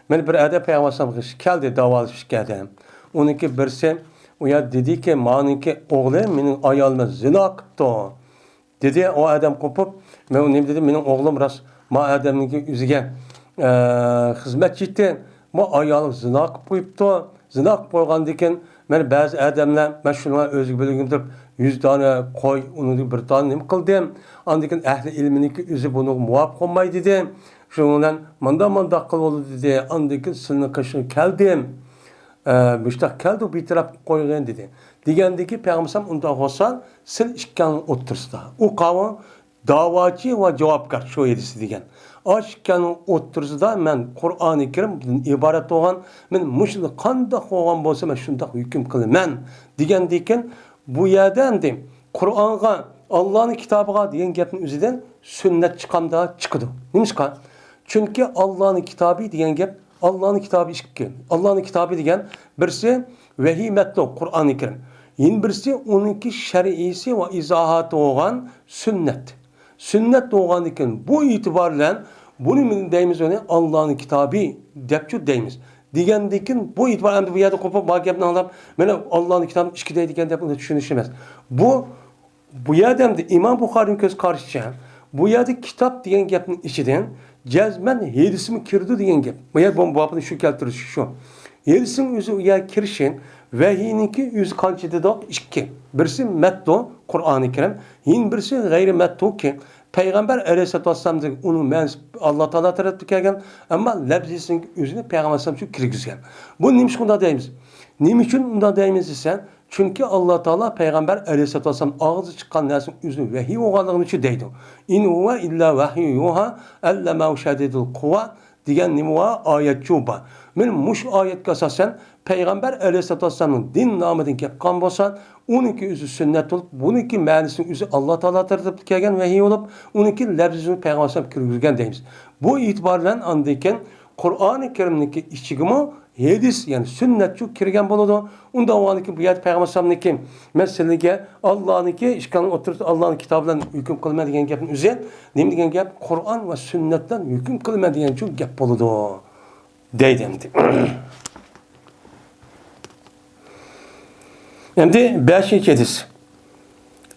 Speaker 1: Ben bir adem peygamberimiz geldi davalışmış geldi. Onunki birisi o ya dedi ki manınki oğlu benim ayağıma zina kıptı. Dedi o adam kopup ben onu dedim benim oğlum rast ma adamınki yüzüge hizmet ciddi. Bu ayağım zina kıptı. Zina kıptı men bazı adamlar men şuna özgü bilgimdir 100 tane koy onu bir tane nima qildim. Andikin ahli ilminiki o'zi buni muvofiq qilmaydi dedim. Shundan manda qilib dedi. Andikin silni qishni keldim. Müştaq keldi bir taraf qo'ygan dedi. Degandiki payg'ambar unda olsa sil ishkan o'tirsda. U qavm da'vochi va javobgar shu edisi degan. Aşkın otursada men Kur'an-ı Kerim ibaret olan men muşunu qanday olgan bolsa men shunday hukm qilaman degandikin bu yerdan dem Qur'onga Allohning kitobiga degan gapning o'zidan sunnat chiqamda chiqadi. Nimishqa? Chunki Allohning kitobi degan gap Allohning kitobi ikki. Allohning kitobi degan birisi vahiy matni Qur'on-ı Kerim. Yin birisi uningki shar'iysi va izohati olgan sunnat. Sünnet doğan iken bu itibarla bunu deyimiz öyle Allah'ın kitabı depçu deyimiz. Digendikin bu itibarla bu yerde kopup bakıp ne alıp böyle Allah'ın kitabı işkide diken de bunu düşünüşemez. Bu yerde de İmam Bukhari'nin göz karşıça bu yerde kitap diyen gapın içinden cezmen hedisimi kirdi diyen gap. Bu yer bu babını şu keltirir şu. Hedisin yüzü ya kirişin vahiyininki yüzü kançıda da iki. Birisi metto Kur'an-ı Kerim, yin birisi gayri metto ki Peygamber Aleyhisselatü Vesselam dedi, onun mens Allah Teala tarafı kelgen ama lebzisinin yüzünü Peygamber Aleyhisselam şu kirgizgen. Bu nimiş bunda deyimiz. Nimişin bunda deyimiz ise çünkü Allah Teala Peygamber Aleyhisselatü Vesselam ağzı çıkan nesin yüzünü vahiy oğanlığını için deydi. İn huve illa vahiy yuha ellemâhu şedidul kuva diyen nimuva ayet çuba. Men muş ayet kasasen Peygamber Aleyhisselatü Vesselam'ın din namıdın yapkan bolsa, onunki üzü sünnet olup, bununki ma'nisinin üzü Allah Teala tarafı kelgen vahiy olup, onunki lafzini Peygamber Aleyhisselam kirgizgen deyimiz. Bu itibarla andayken Kur'an-ı Kerim'deki içigimi hadis yani sünnetçu kirgen boludu. Unda o anki bu yer Peygamber Aleyhisselam'daki meselege Allah'ınki işkanın oturup Allah'ın kitabından hüküm kılma diyen gapın üzerine ne diyen gap Kur'an ve sünnetten hüküm kılma diyen çok gap boludu. Deydimdi. Şimdi 5-ci hadis.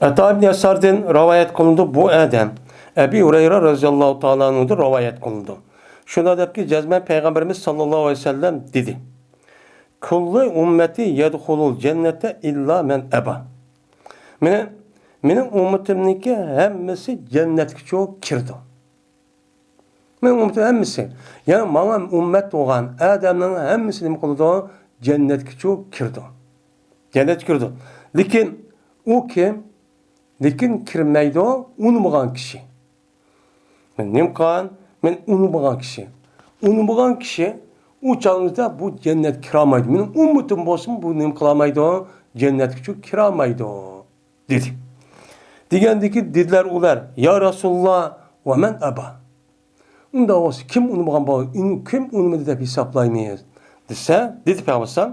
Speaker 1: Ata ibn Yasar'dan rivayet kılındı bu adam. Ebu Hureyre radıyallahu ta'ala anhu'dan rivayet kılındı. Şuna deyip ki cezmen Peygamberimiz sallallahu aleyhi ve sellem dedi. Kullu ümmeti yedhulul cennete illa men eba. Benim ümmetimdeki hemmisi cennetki çok kirdi. Benim ümmetim hemmisi. Yani bana ümmet olan adamların hemmisi ne kıldı? Cennetki çok kirdi. Cennet kirdi. Lakin o kim? Lakin kirmeydi o unutmayan kişi. Ben ne kan? Ben unutmayan kişi. Unutmayan kişi u çağınızda bu cennet kiramaydı. Benim ummutum olsun bu neyim kılamaydı. Cennet küçük kiramaydı. Dedi. Degandiki dediler ular. Ya Resulullah ve men eba. Unda olsa kim unutmagan bu? Kim unutmadı deb hesaplaymayız. Dese, dedi Peygamber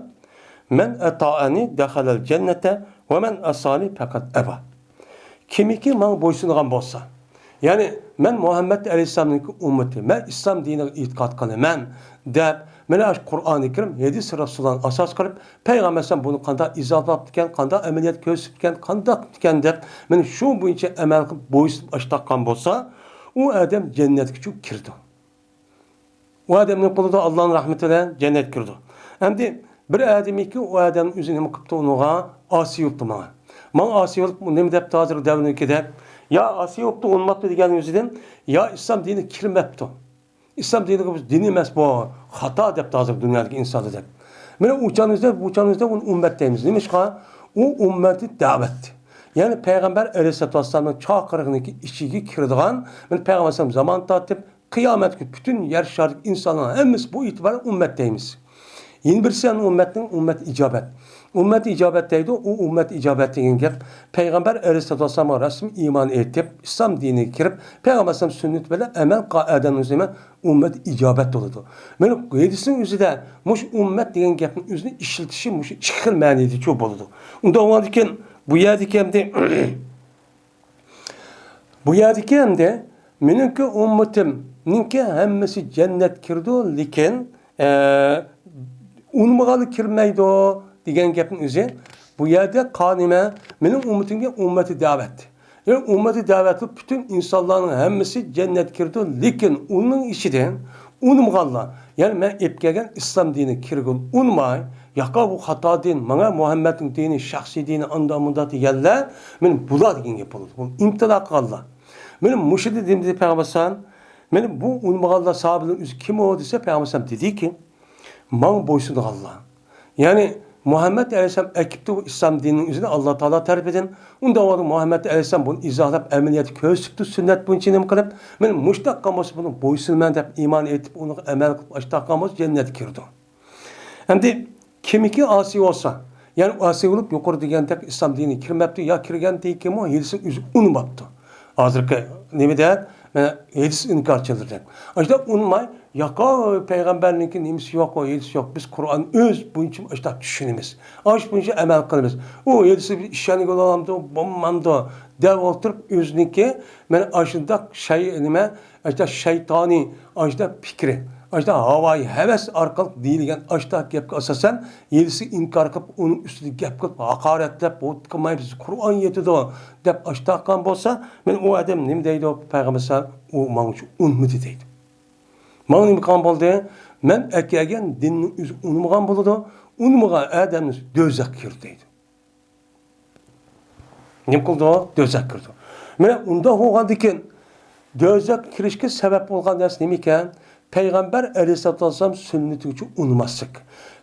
Speaker 1: men eta'ani dehalel cennete ve men asani fakat eba. Kimi ki bana boysungan bolsa. Yani men Muhammed Aleyhisselam'ın ümmeti, men İslam dinine itikat kılı, men deb, men Kur'an-ı Kerim 7 Resulullah'ın asas kılıp, Peygamber sen bunu kanda izahat diken, kanda ameliyat köysüp diken, kanda diken deb, men şu boyunca emel kılıp boysup açtakkan bolsa, o adam cennet küçük kirdi. O adam ne kıldı? Allah'ın rahmetiyle cennet kirdi. Hem de bir adamı ki o adamın üzerine mi kıptı onuğa asi yoktu bana. Man asi olup ne mi dep hazır devrini ki dep. Ya asi yoktu olmaktı degen yüzüden ya İslam dini kirmepti. İslam dini dini emas bu hata dep hazır dünyadaki insanı dep. Mene uçanızda onun ümmetteyimiz. Neymiş ha? O ümmeti davet. Yani Peygamber Aleyhisselatü Vesselam'ın çağırığındaki içigi kirdiğen ben Peygamber zaman tatip kıyamet günü bütün yer şartı insanların hepimiz bu itibaren ümmetteyimiz. Yeni birisi ümmetin ümmet icabet. Ümmet icabetteydi. O ümmet icabet degen gep Peygamber Aleyhisselatü Vesselam'a resmi iman etip İslam dinine kirip Peygamber Aleyhisselam sünnet böyle emel kaiden üzerine ümmet icabet doludu. Men yedisinin üzerinde muş ümmet degen gepin üzerine işiltişi muş çıkır maniydi çok boludu. Unda o diken bu yerdikemde bu yerdikemde menimki ümmetim ninki hemmesi cennet kirdi lekin unmagalı kirmeydi o degan gapning o'zi bu yerda qonima mening ummatimga ummati da'vat. Yani ummati da'vati bütün insonlarning hammasi jannat kirdi, lekin uning ichidan unmaganlar. Yani men ep kelgan islom dini kirgul unmay, yoqa bu xato din, menga Muhammadning dini, shaxsiy dini andamunda deganlar, men bular degan gap bo'ldi. Bu imtilo qilganlar. Men mushidi dinni payg'ambar men bu unmaganlar sahabining o'zi kim o desa payg'ambar dediki, men bo'ysunganlar. Yani Muhammed Aleyhisselam ekipte bu İslam dininin üzerine Allah Teala terp edin. Onda var Muhammed Aleyhisselam bunu izahlap ameliyatı köstüktü sünnet bunun için kılıp men muştak kalması bunu boysunman dep iman etip onu emel kılıp açtak kalması cennet kirdi. Hem de kimiki asi olsa yani asi olup yukarı degandek İslam dinini kirmepti ya kirgen değil ki o hilsin üzü unmaptı. Hazırki ne der? Ben hedis inkar çıldırecek. İşte unmay yaka peygamberliğin nimsi yok o hedis yok. Biz Kur'an öz bunun için işte düşünümüz. Aş bunun için emel kılımız. O hedisi bir işyanı olamdı, bombamdı. Dev oturup özünki ben aşında nime işte şeytani işte fikri. İşte havayı heves arkalık değilgen işte gap asasen hedisi inkar kılıp onun üstüne gap kılıp hakaretlep o kılmayız. Kur'an yetidi o. Dep açtaqan bolsa men o adam nim deydi o peygamber o mançu unmudi deydi. Man nim kan boldu? Men ekegen dinni üz unmugan boludu. Unmugan adamni dözak kirdi deydi. Nim kıldı o? Dözak kirdi. Men unda hoğan diken dözak kirişke sebep bolgan narsa nima ekan? Peygamber Aleyhisselatü Vesselam sünneti üçün unmasık.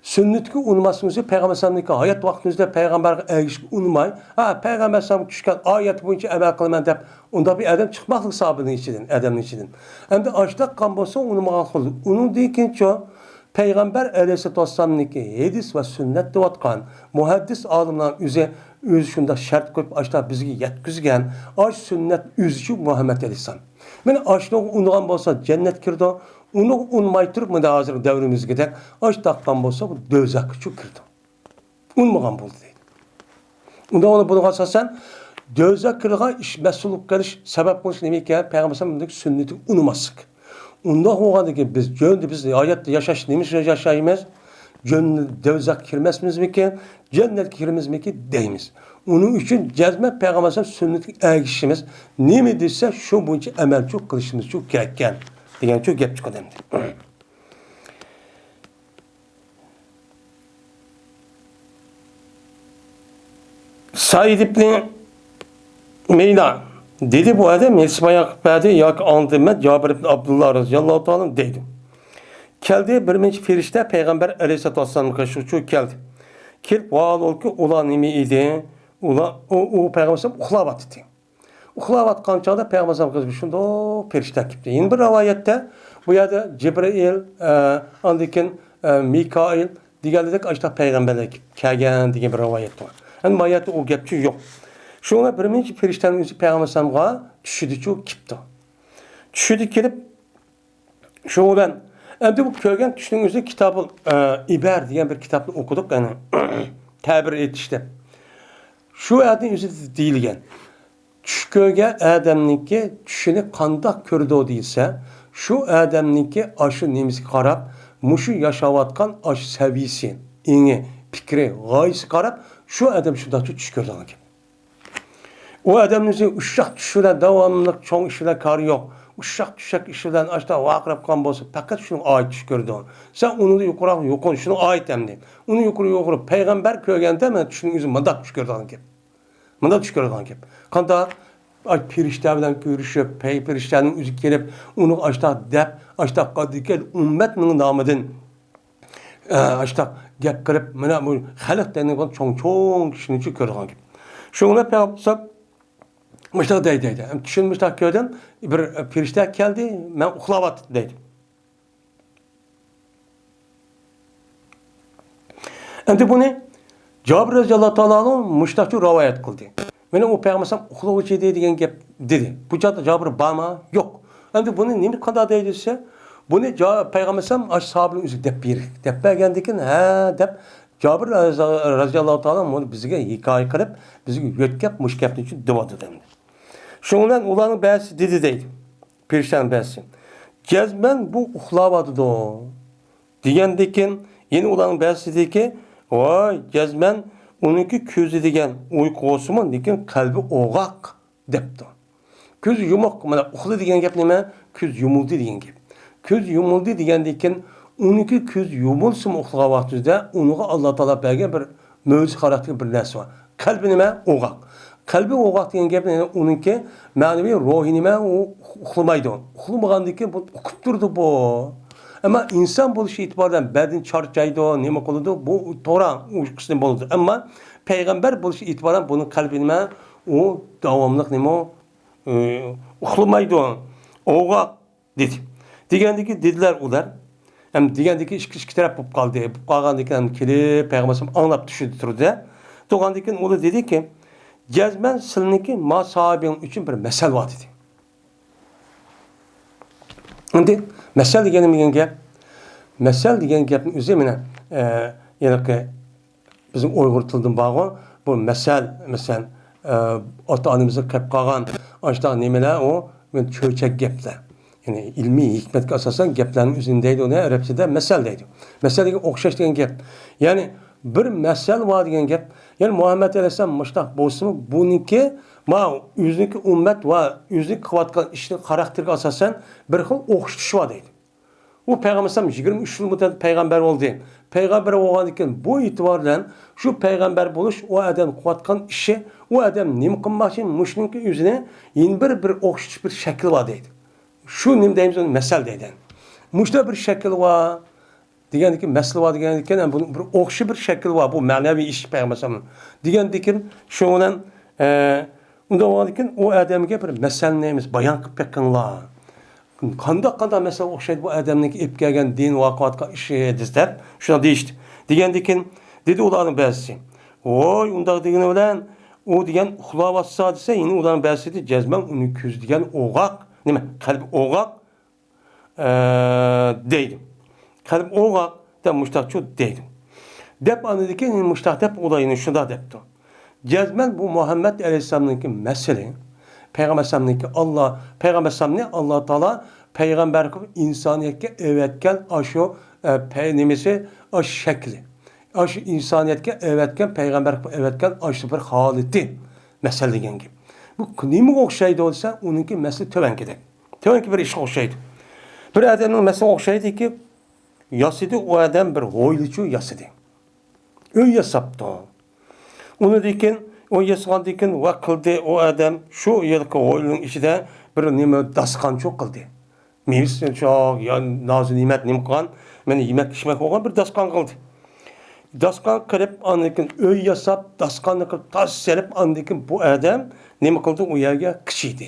Speaker 1: Sünnetki unmasınızı Peygamber Aleyhisselam'daki hayat vaktinizde Peygamber'e erişik unmay. Ha Peygamber Aleyhisselam düşken ayet boyunca emel kılman deyip onda bir adam çıkmaklık sahabının içinden, adamın içinden. Hem de açtak kan bolsa unmağa kıldı. Onun deyken çoğu Peygamber Aleyhisselatü Vesselam'daki hadis ve sünnet devatkan muhaddis alimlerin özü şunda şart koyup açta bizge yetkizgen aç sünnet özü Muhammed Aleyhisselam. Men açlığı ungan bolsa cennet kirdi. Onu unmay turib mı da hazır devrimizge dek aç takkan bolsa bu dözak küçük kirdi. Unmagan boldu deydi. Unda onu bunu asasen dözak kirga iş mesulluq geliş sebep boş neme ekan Peygamber sallallahu sünneti unmasık. Unda hoğandaki biz ayette yaşaş neymiş yaşayımız? Dözak kirmesimiz mi ki? Cennet kirmemiz mi ki? Deyimiz. Onun için cezme Peygamber sallallahu sünneti ergişimiz neme dese şu bunca emel çok kılışımız çok gerekken. Yani çok gap çıkıyor demdi. Said ibn Meyla dedi bu adam Mesbayak badi yak andımet Cabir ibn Abdullah radıyallahu ta'ala dedi. Keldi bir minç ferişte Peygamber Aleyhisselatü Vesselam'a karşı çok geldi. Kelip vaal ol ki ulan nimi idi? Ula o Peygamber uxlavat dedi. Uxlavat kançada Peygamber sallallahu şunda o ferişte kipti. Yine bir rivayette bu yerde Cibril andikin Mikail deganlik ashta payg'ambarlar kelgan degan bir rivoyat bor. Endi bu oyatda u gapchi yo'q. Shunga birinchi farishtaning o'zi payg'ambar alayhisolamga tushidi-chu, kipti. Tushidi kelib shu bilan endi bu ko'rgan tushning o'zi kitobi Ibar degan bir kitobni o'qidik, ya'ni ta'bir etishdi. Shu oyatning o'zi deyilgan. Tush ko'rgan odamniki tushini qandoq ko'rdi deysa, shu odamniki ashu nemisiga qarab, mushu yashayotgan ash saviyasi, ingi, fikri, g'oyasi qarab, shu odam shunday tush ko'rgan ekan. O adamın uşaq düşülen davamlıq çoğun işler karı yok. Uşaq düşək işlerden açta vaqırab kan bolsa fakat şunu ait düş gördü onu. Sen onu da yukarı yokon şunu ait demdi. Onu yukarı peygamber köygende mi düşünün yüzü mandak düş gördü onu kep. Mandak düş gördü onu kep. Kanda ay pirişte bilen görüşüp piriştenin yüzü gelip onu açta dep açta qadikel ümmetinin namıdın açta gep kırıp mana bu halk denilen çoğun kişinin için gördü onu kep. Şuna peygamber Müştak deydi. Düşünmüştak gördüm. Bir firişte geldi. Ben uxlavat deydi. Endi bunu Cabir radhiyallahu ta'ala müştakçı rivayet kıldı. Benim o peygamberim uxlavıcı degan gap dedi. Bu çağda Cabir barma yok. Endi bunu nima qanda deydiyse, bunu peygamberim ashabının özü dep bir. Dep bergendikin ha dep Cabir radhiyallahu ta'ala bunu bizge hikoya qilib, bizga yo'tkab mushkapni uchun devodu demdi. Şundan ulanın bəzi dedi deydi. Pirişten bəzi. Cezmen bu uxlavadı da. Diyendikin yeni ulanın bəzi dedi ki, vay cezmen onunki közü degen uykusu mu diken kalbi oğak depti. Köz yumak. Mana uxlu degen gap nima? Köz yumuldu degen gap. Köz yumuldu diyendikin onunki köz yumulsun uxlavaqtida onuğa Allah Taala bergen bir möcüz xarakter bir narsa var. Kalbi nima? Oğak. Kalbi oğak degan gap onunki manevi ruhi nima uxlamaydi. Uxlamagandiki bu uqib turdi bu. Ama insan bo'lishi e'tibordan badin charchaydi, nima qiladi? Bu to'g'ri uyqusi bo'ladi. Ammo payg'ambar bo'lishi e'tibordan buni qalbi nima? U davomli nima? Uxlamaydi. Oğak dedi. Degandiki dedilar ular. Ham degandiki ikki taraf bo'lib qoldi. Bu qolgandikan kelib payg'ambar anglab tushdi turdi. To'g'andikin u dediki, Cezmen silniki ma sahabenin için bir mesel var dedi. Şimdi mesel degen gap, mesel degen gapın üzerine yani ki bizim Uygur tilden bağlı bu mesel ota anımızı kep kalan açta nemeler o çöçek gaplar. Yani ilmi hikmetke asasen gapların üzerindeydi o ne Arapçada mesel deydi. Mesel degen okşaş degen gap. Yani bir mesel var degen gap. Yani Muhammed Aleyhisselam müştak bolsun buniki ma yüzünki ümmet ve yüzünki kıvatkan işini karakterine asasen bir xil okşutuş var deydi. O Peygamber 23 yıl müddet peygamber oldu. Peygamber olgandikken bu itibardan şu peygamber buluş o adam kıvatkan işi o adam nim kılmak için müşrinin yüzüne yeni bir okşutuş bir şekil var deydi. Şu nim deyimiz onu mesel deydi. Müştak bir şekil var. Degandiki mesele var degandikin bu bir o'xshi bir shakl var bu ma'naviy ish payg'ambarimiz degandikin shundan unda bo'lgandikin u odamga bir masalani neymiz bayon qilib berganlar qanday masala o'xshaydi bu odamniki olib kelgan din voqeatga ishi deb shuni deyishdi degandikin dedi ularning ba'zisi voy undaq degani bilan u degan uxlayotsa desa endi ularning ba'zisi jazman uni ko'z degan o'g'aq nima qalbi o'g'aq deydi. Kalp oğak da müştakçı deydi. Dep anıdaki müştak dep olayını şunda depti. Cezmen bu Muhammed Aleyhisselam'ınki mesele, Peygamber Aleyhisselam'ın Allah Teala Peygamber insaniyetke evetken aşı nemesi aşı şekli. Aşı insaniyetke evetken Peygamber evetken aşı bir haleti mesele degen gibi. Bu nimi okşaydı olsa onunki mesele tövenkide. Tövenki bir iş okşaydı. Bir adamın mesele okşaydı ki yasidi o adam bir hoylucu yasidi. Öy yasaptı. Onu dikin, o yasan dikin ve kıldı o adam şu yılki hoylunun içinde bir nime daskan çok kıldı. Mevsim çok, ya nazı nimet nim kılan, yani yemek içmek olan bir daskan kıldı. Daskan kırıp andikin öy yasap, daskanı kırıp tas serip andikin bu adam nime kıldı o yerge kışıydı.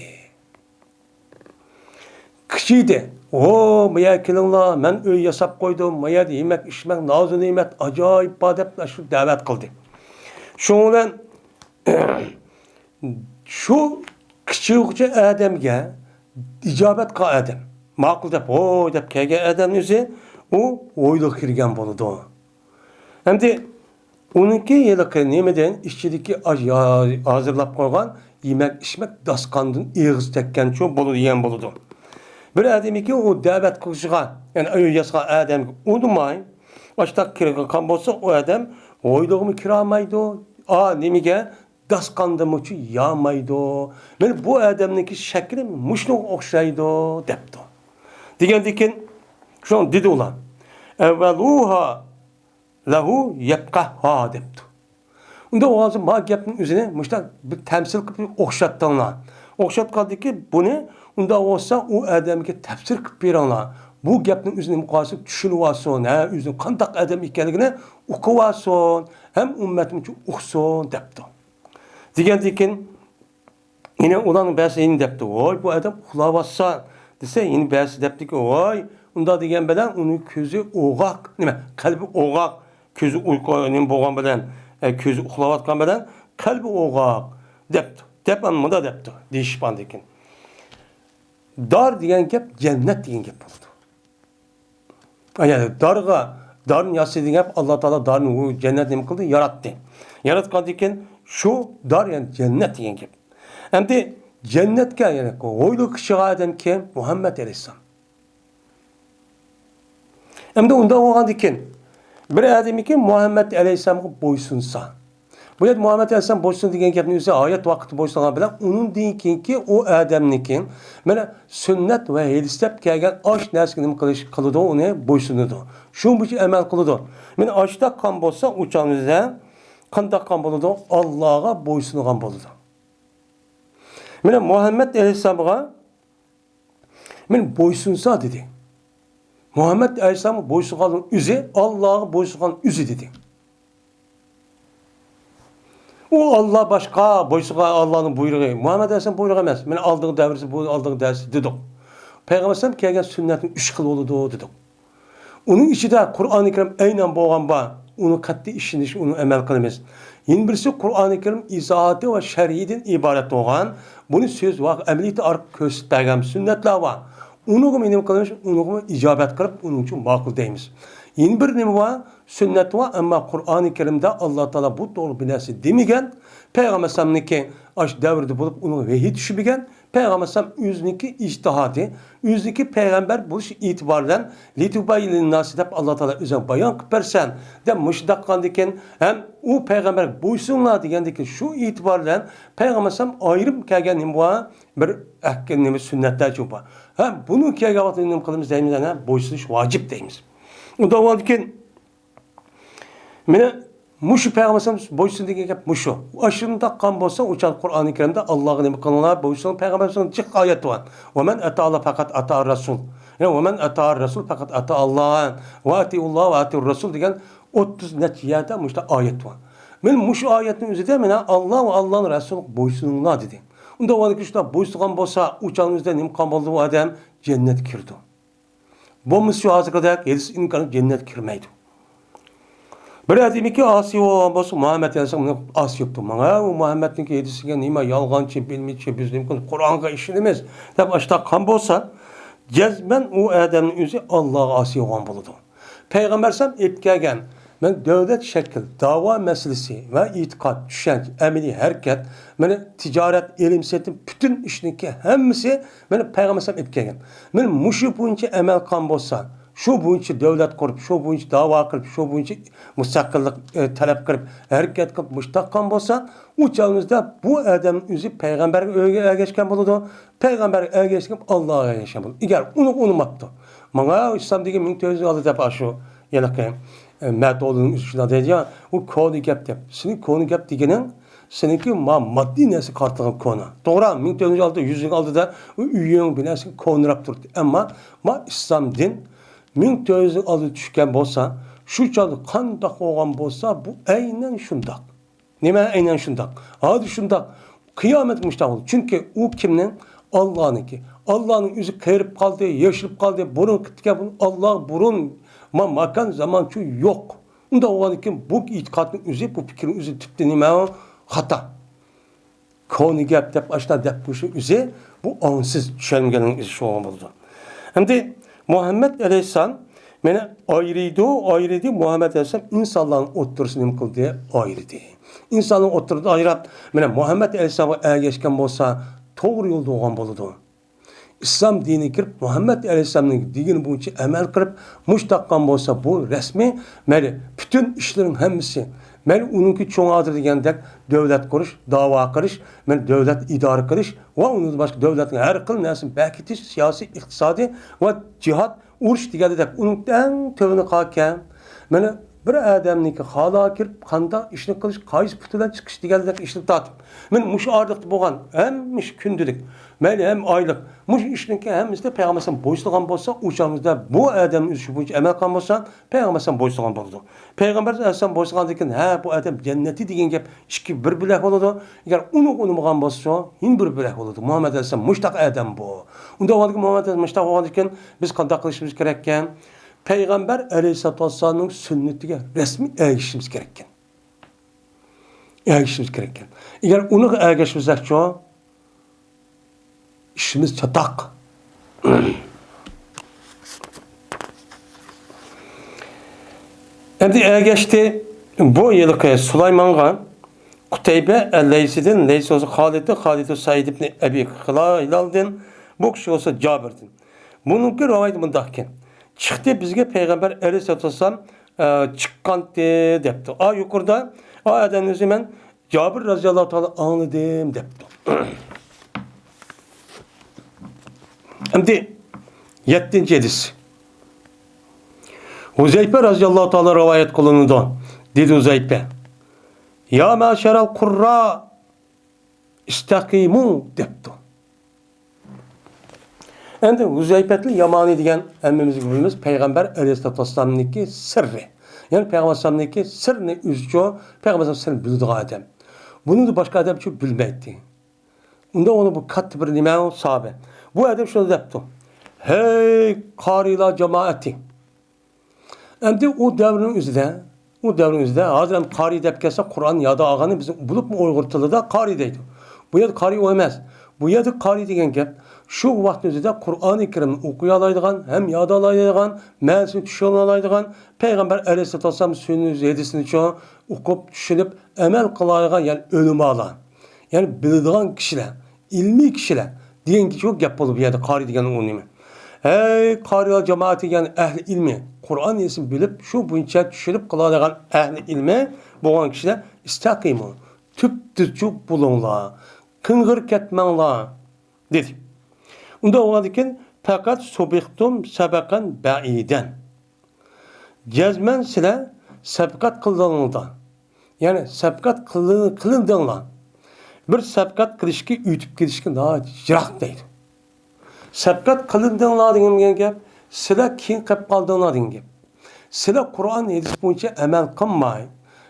Speaker 1: kichiydi. O, maya kelinglar, men uy yasab qo'ydim, maya yemak, ichmak, nozu ne'mat ajoyib bor deb shu da'vat qildi. Shuning bilan shu kichikcha odamga ijobat qilgan odam, ma'qul deb, "Voy" deb kelgan odam o'zi u o'yga kirgan bo'ladi. Hamda uniki yiliqi nimadan ichidagi hozirlab qo'ygan yemak, ichmak dasqondan eg'iz tekkancha bo'ladi degan bo'ladi. Bir odamiki u da'vat qilishga, ya'ni uy yasgan odamga unmay, boshqa kirgan bo'lsa, u odam o'ylig'imi kira olmaydi. Nimaga? Dasqandimchi yamaydi. Men bu odamniki shakli mushunga o'xshaydi debdi. Degandan shuni dedi ular. Avvaluha lahu yaqaha debdi. Unda hozir ma gapning o'zini mushta bir tamsil qilib o'xshatdinglar. O'xshatgandiki buni unda olsa u odamga tafsir qilib beringlar. Bu gapning o'zini muqosid tushunib olsin, o'zini qanday odam ekanligini o'qib olsin, ham ummatim uchun o'qsin debdi. Degandan yine ularning ba'zisi debdi, "Voy, bu odam uxlab olsa" desa, yine ba'zisi debdiki, "Voy, unda degan bilan uning ko'zi o'g'aq, nima, qalbi o'g'aq, ko'zi uyquning bo'lgan bilan, ko'zi uxlayotgan bilan qalbi o'g'aq" debdi. Deb ammoda debdi, deyishpandikin. Dar degan gap jannat degan gap bo'ldi. Ya'ni darni yasaydigan gap Alloh taolo darni u jannat nima qildi? Yaratdi. Yaratgandan shu dar yani jannat degan gap. Endi jannatga ya'ni o'yli kishiga odam kim? Muhammad alayhisalom. Endi unda bo'lgandan bir odamiki Muhammad alayhisalomga bo'ysunsa. Bu yer Muhammed Aleyhisselam boşluğu degan gapni o'zi oyat vaqti boşluğu bilan undan keyingi o odamniki mana sunnat va hadis deb kelgan osh narsani nima qiladi, uni bo'ysunadi. Shu bo'yicha amal qiladi. Mana oshda qon bo'lsa, o'chamizda qanday qon bo'ladi? Allohga bo'ysungan bo'ladi. Mana Muhammed Aleyhisselamga men bo'ysunsa dedi. Muhammed Aleyhisselamga bo'ysungan o'zi Allohga bo'ysungan o'zi dedi. O Allah başqa, boysuğa Allah'ın buyruğu. Muhammed Aleyhisselam buyruğu emas. Men aldığın davrisi bu, aldığın dersi dedik. Peygamber Aleyhisselam kelgan sünnetin 3 xil oldu dedik. Onun içinde Kur'an-ı Kerim aynen bo'lgan ba, uni qat'iy ishinish, uni amal qilamiz. Yeni birisi Kur'an-ı Kerim izohati va shar'idan iborat bo'lgan. Buni so'z va amaliyat orqali ko'rsatgan sunnatlar va uni nima qilamiz? Uni ijobat qilib, uning uchun ma'qul deymiz. Yeni bir nima var? Sünnet var ama Kur'an-ı Kerim'de Allah Teala bu doğru bir narsa demigen, Peygamber Aleyhisselam'nınki aş devrede bulup onu vehiy düşübigen, Peygamber Aleyhisselam yüzünki ictihadi, yüzünki peygamber buluş itibarından litubaylin nasi dep Allah Teala özen bayan kıpersen de müşdakan diken hem o peygamber buysunlar diyen diken şu itibarından Peygamber Aleyhisselam ayrım kelgen nimva bir ehken sünnetler çupa. Hem bunu kelgen vakti nim kılımız deyimizden boysunuş vacip deyimiz. O da var ki mene muşu peygamberimiz boysun degan gap muşu. Aşırında kan bolsa uçan Kur'an-ı Kerim'de Allah'ın nima qilinglar boysun peygamberimizning jiq oyati bor. Ve men ata Allah fakat ata Rasul. Yani ve men ata Rasul fakat ata Allah. Ve atiullah ve atiur Rasul degan 30 neçiyada muşta oyat var. Men muşu oyatning o'zida mena Allah ve Allah'ın Rasuli boysunlar dedi. Unda var ki shunda boysungan bolsa uçanimizda nima qilgan bo'ldi bu odam jannat kirdi. Bu misli hozirda hadis imkon cennet kirmaydi. Bir adamiki asi olan bolsa Muhammed Aleyhisselam asi yoktu. Mana Muhammed'ninki hadisiga nima yolg'onchi, bilmichi, biz mumkin Qur'onga ishonamiz deb ashta qan bo'lsa, jazman u odamning o'zi Allohga asi bo'lgan bo'ladi. Payg'ambar sallam aytgan, men davlat shakl, da'vo masalasi va e'tiqod, tushunch, amaliy harakat, meni tijorat, ilm, setim bütün ishniki hammasi meni Payg'ambar sallam aytgan. Men mushu bo'yicha amal qilgan bo'lsa, şu bo'yicha davlat qurib, şu bo'yicha da'vo qilib, şu bo'yicha mustaqillik talab qilib, harakat qilib mushtaqan bo'lsa, u chog'imizda bu odam o'zi payg'ambarga ergashgan bo'ladi, payg'ambarga ergashgan Allohga ergashgan bo'ladi. Agar uni unutmabdi. Mana islom degan 1400 yilda deb shu yanaqa metodun üstüne deydi, o konu gap deb. Senin konu gap degenin seninki maddi narsa qartılgan konu. Doğru, 1406 100 yıl aldı da üyün binası konurap durdu. Ama İslam din 1406 düşken bolsa, şu çaldı qandaq olgan bolsa bu aynen şundak. Nima aynen şundak? Hadi şundak. Kıyamet müştaq oldu. Çünkü o kimnin? Allah'ınki. Allah'ın yüzü kayırıp kaldı, yaşılıp kaldı, burun kıtken Allah burun makan zaman şu yok. Unda olan ki bu itikadın yüzü, bu fikrin yüzü tüpte nime hata. Konu gap dep aşna dep bu şu yüzü bu ansız düşengenin yüzü şu oldu. Hem de Muhammed Aleyhisselam mene ayrıydı Muhammed Aleyhisselam insanların oturusunu kıldı ayrıydı. İnsanın oturduğu ayrıp mene Muhammed Aleyhisselam'a ergeçken olsa doğru yolda olan buludu. İslam dini kirip Muhammed Aleyhisselam'ın dini boyunca emel kırıp muştakkan olsa bu resmi meni bütün işlerin hemisi meni onunki çoğun adı degендek devlet kuruş, dava kuruş, meni devlet idare kuruş ve onun başka devletin her kıl nesin belki siyasi, iktisadi ve cihat uruş degендek onun en tövünü kalken meni bir adamniki hala kirip kanda işini kılış, kayız putudan çıkış degендek işini tatıp men muş ardıqtı boğan hem iş kündülük meni hem aylık muş işinki hem işte Peygamber'den boysulan bolsa uçağımızda bu adamın işi boyunca emel kan bolsa Peygamber'den boysulan boldu. Peygamber'den sen boysulan dekin ha bu adam cenneti degen gap işki bir bilek boludu. Eğer onu unutmagan bolsa hin bir bilek boludu. Muhammed Aleyhisselam muştaq adam bu. Unda o Muhammed Aleyhisselam muştaq olan dekin biz qanday qilishimiz kerakkan? Peygamber Aleyhisselatü Vesselam'ın sünnetiga resmi ergişimiz kerakkan. Ergişimiz kerakkan. Eğer onu ergişimizde çoğu işimiz çatak. Endi ergeçti bu yılki Süleyman'a Kuteybe el-Leysi'den Leysi olsa Halid-i Said ibn Ebi Hilal'den bu kişi olsa Cabir'den. Bununki rivayet bundakken. Çıktı bizge Peygamber Aleyhisselatü Vesselam çıkkan depti. Yukarıda adamın özü ben Cabir radıyallahu ta'ala anladım depti. Şimdi 7. hadis. Huzeyfe radıyallahu ta'ala rivayet kılındı. Dedi Huzeyfe. Ya maşeral kurra istakimu depti. Endi Huzeyfetli Yamani degan emmimiz bilimiz Peygamber Aleyhisselatü Vesselam'niki sirri. Yani Peygamber Aleyhisselam'niki sirrini üzücü, Peygamber Aleyhisselam bildiği adam. Bunu da başka adam çok bilmeydi. Onda onu bu kat bir nime sahabe. Bu adam şunu depti. Hey karila cemaati. Endi o devrin üzerinde hazır kari dep kelse Kur'an yada ağanı bizim bulup mu Uygurtulu da kari deydi. Bu yer kari olmaz. Bu yerde kari degen gap şu vaqt özüde Kur'an-ı Kerim'ni okuya alaydigan, hem yada alaydigan, ma'nisini tushuna alaydigan, Peygamber Aleyhisselatü Vesselam sünneti hadisini çoğu okup düşünüp emel kılaydigan yani ölümü alan. Yani bildiğin kişiler, ilmi kişiler diyen ki çok gap bolup yerde kari degen onu. Hey kari cemaati yani ehli ilmi, Kur'an hadisini bilip şu boyunca düşünüp kılaydigan ehli ilmi boğan kişiler istakimu, tüp düzcük bulunla, kıngır ketmenla dedi. Unda oğadıkken fakat subiktum sabakan ba'iden. Cezmen sile sabkat kıldığında. Yani sabkat kılındığında. Bir sabkat kılışki ütüp gidişki daha jirak deydi. Sabkat kılındığında degen gap sile keyin qilib qaldığında degen gap. Sile Kur'an hadis boyunca emel qilmay.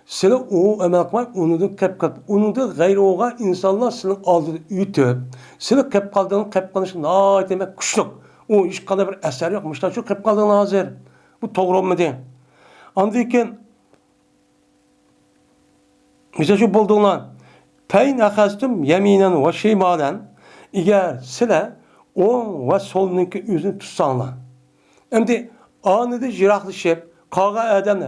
Speaker 1: Sile o emel qilmay onu qilib onu da gayri oğa insanlar sizin aldı ütüp sile qilib qaldığını na demek kuchliq. O iş kadar bir eser yokmuşlar. Şu qilib qaldığını hazır. Bu doğru mu değil? Andayken mesela şu bulduğundan peyn akastum yeminen ve şimalen eğer sile o ve solununki yüzünü tutsanlar. Şimdi anıda jiraklaşıp Kağa adam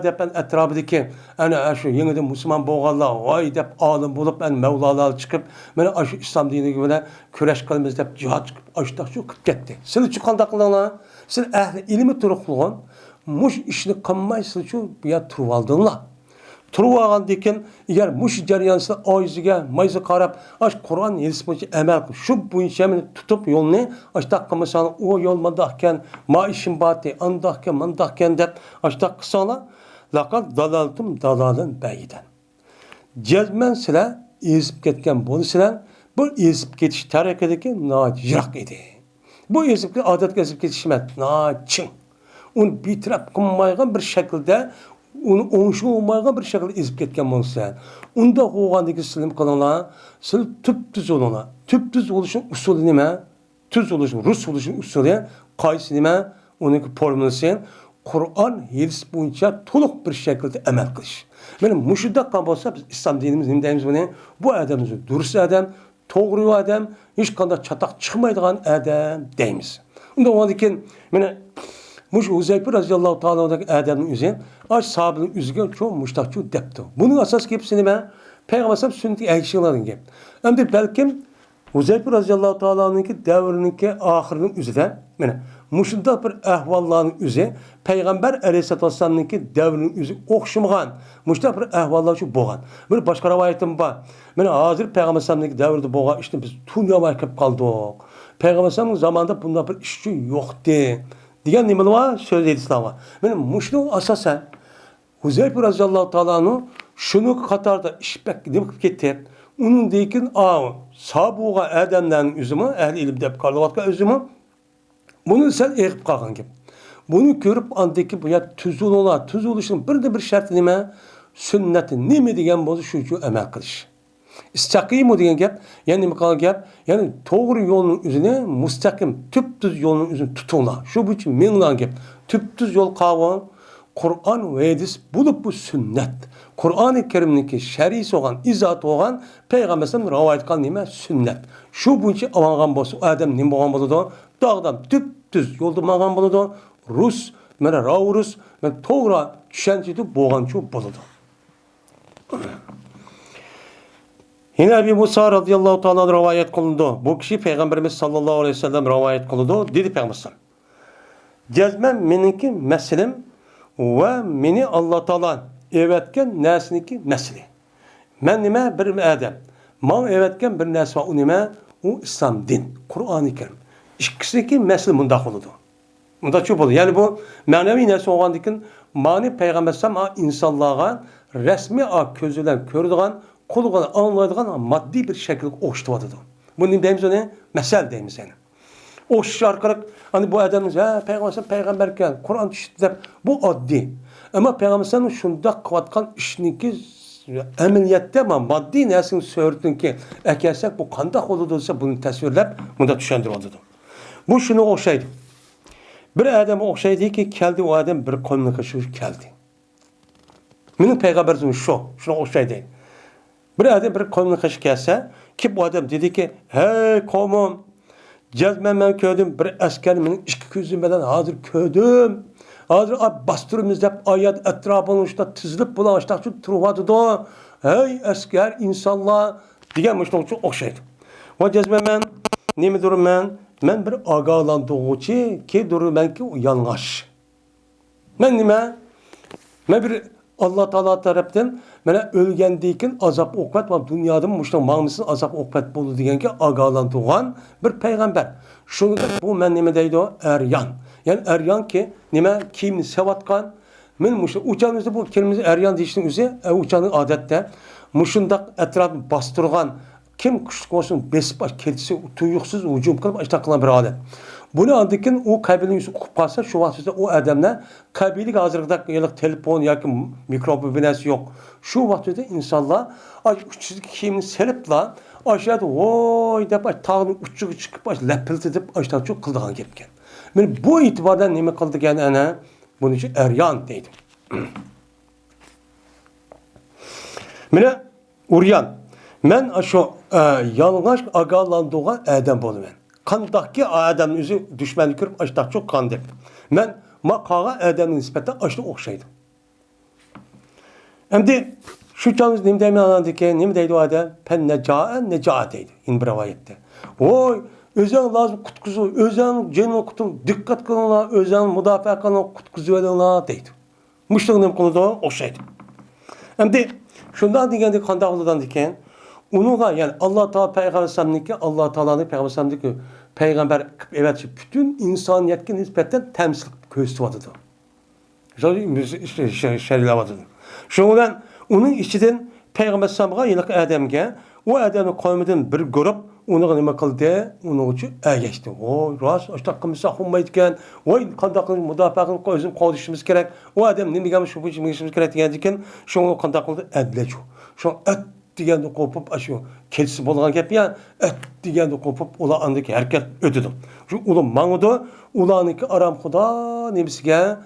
Speaker 1: depen etrafındaki ana şu yeniden Müslüman boğallar vay dep alim bulup ben Mevlalar çıkıp beni aşı İslam dini gibi küreş kılımız dep cihat çıkıp aşıda şu kıt gitti. Siz çıkan takılanlar, siz ehli ilmi turuqluğun muş işini kılmay siz şu bir turvaldınlar. Turvagan dekin eğer muş jaryansı ayızıga mayzı qarab aş Kur'an hadis boyunca emel qil. Şu boyunca meni tutup yolunu aşta qılmasan o yol mandaqken ma işin bati andaqken mandaqken dep aşta qısala laqad dalaltum dalalan baydan. Cezmen sizlar ezip ketgan bo'lsizlar bu ezip ketish tariqadagi nojiroq edi. Bu ezip odatga ezip ketish emas, noching. Uni bitirab qilmaygan bir shaklda uni o'ngshi olmagan bir shaklda ezib ketgan bo'lsa, unda qo'ygandagi sizlar qilinglar, siz tüp-tüz olinglar. Tüp-tüz olishning usuli nima? tuz bo'lish, rus bo'lishning usuli qaysi nima, uning formulasi Qur'on hadis bo'yicha to'liq bir shaklda amal qilish. Mana mushudaq bo'lsa biz islom dinimiz nima deymiz buni? Bu odamimiz durust odam, to'g'ri odam, hech qanday chataq chiqmaydigan odam deymiz. Unda o'zikin mana mush Uzayfir radhiyallohu ta'aladagi odamning o'zi ash sahobaning o'ziga cho'ng mushtaqchu debdi. Buning asosiy gapsi nima? Payg'ambar sunnati aytishlarning gap. Endi balkim Uzayfir radhiyallohu ta'alaning davriniki oxirining o'zida mana mushunda bir ahvollarning o'zi payg'ambar alayhisolatu vassalamning davrining o'zi o'xshamagan mushunda bir ahvollar shu bo'lgan. Bir boshqa rivoyatim bor. Mana hozir payg'ambar sallamning davrida bo'lgan ishni biz dunyoga kelib qoldik. Payg'ambar sallamning zamonida bunday bir ish yo'qdi. degan nimalar var? Söz edisler var. Benim muşlu asasen Huzeyfe radıyallahu ta'ala'nın şunu Katar'da işbek demek getirip onun deyken sabuğa adamların üzümü, ehli ilim deyip kaldıvatka üzümü bunu sen eğip kalkan gibi. Bunu görüp andaki bu ya tüzül ola, tüzül oluşun bir şartı nime? Sünnetin nime degen bozu şu emel kılış. İstakimu degen gap, yani nime kalan gap, yani doğru yolun üzerine müstakim, tüptüz yolun üzerine tutunla. Şu bu için minlan gap. Tüptüz yol kavan, Kur'an ve hadis bulup bu sünnet. Kur'an-ı Kerim'deki şer'isi olan, izat olan Peygamber'in rivayet kılan nime? Sünnet. Şu bu için avangan bozu, adam nime boğan boludu? Dağdan tüptüz yolda mağan boludu. Rus, mene Raurus, mene toğra düşençiydi boğançı boludu. Yine Ebu Musa radıyallahu ta'ala rivayet kılındı. Bu kişi Peygamberimiz sallallahu aleyhi ve sellem rivayet kılındı. Dedi Peygamber. Cezmem meninki meselim ve meni Allah Ta'ala evetken nesiniki mesele. Men nime bir adam. Man evetken bir nes var. O nime? O İslam din. Kur'an-ı Kerim. İkisindeki mesele mundak oldu. Mundak çok oldu. Yani bu manevi nes olan dikin mani Peygamber sallam insanlığa resmi közülen kördüğün koluğunu anlaydığın maddi bir şekilde oştuvadı. Bunun deyimiz o ne? Mesel deyimiz yani. O şarkılık hani bu adamımız peygamber gel Kur'an düştü bu addi. Ama peygamberin şunda kıvatkan işniki ameliyette ama maddi nesin söylürdün ki ekersek bu kandak olursa bunu tasvirlep bunu da düşündürüldü. Bu şunu okşaydı. Bir adam okşaydı ki geldi o adam bir konuna kaçıyor geldi. Benim peygamberim şunu okşaydı. Bir adam bir konuna kaçıyor gelse ki bu adam dedi ki hey komum cezmen köydüm bir asker benim iki gözüm bilen hazır köydüm. Hazır bastırımız hep ayet etrafının işte tizilip bulan işte şu truvadı da hey asker insanlar diyen işte çok okşaydı. Ve cezmen ben ne mi durum ben bir ağalandığım ki durum ben ki yanlış. Ben nime? Ben bir Allah Teala tarafından bana ölgendiyken azap okvet var dünyada muştan mağmısın azap okvet buldu diyen ki ağalandığım bir peygamber. Şunu da bu men nime deydi o? Eryan. Yani eryan ki nime kimni sevatkan men muştan uçağımızda bu kelimesi eryan deyişinin üzeri uçağın adette muşundak etrafı bastırgan kim kuşluk olsun besbaş kedisi tuyuksuz ucum kılıp açta kılan bir adet. Bunu andıkken o kabilenin yüzü okup kalsa şu vakitte o adamlar kabilik hazırlıkta yıllık telefon yakın mikrobu binesi yok. Şu vakitte insanlar uçsuz kimini serip la aşağıda oy deyip tağının uçuğu çıkıp lepilti deyip açtan çok kıldığını gepken. Yani bu itibardan neme kıldık yani ana bunun için eryan deydim. Mene uryan. Men şu yalnız ağalandığım adam bolum ben. Kandaki adamın yüzü düşmanı görüp açta çok kan deyip. Men makağa adamın nispeten açta okşaydım. Şimdi şu canımız neyim demin anladı ki neyim deydi o adam? Pen necaat deydi. İn bir rivayette. Oy özen lazım kutkuzu, özen cennet kutun dikkat kılınla, özen müdafaa kılınla kutkuzu edinla deydi. Müştəqinin konuda okşaydı. Şimdi şundan diyende kandak oludan diken onunla yani Allah Teala Peygamber Sallallahu Allah Teala'nın Peygamber Sallallahu Peygamber evet bütün insaniyetke nispetten temsil gösterdi. İşte şerilavatı. Şundan onun içinden Peygamber Sallallahu yıllık adamga o adamın kavminden bir grup onu nima qildi? Onun için geçti. O ras açtaqımızsa hummaydigan, oy qandaqın müdafaaqını qo'yishimiz qo'yishimiz kerak. O adam nima degan shu bo'lishimiz kerak degan ekan, şunu qandaq qildi? Adlachu. Şu degende qo'pib shu kelsi bo'lgan gap ya degende qo'pib ular andagi harakat o'tadi. Shu ular mangdi, ularniki aram xudo nimasiga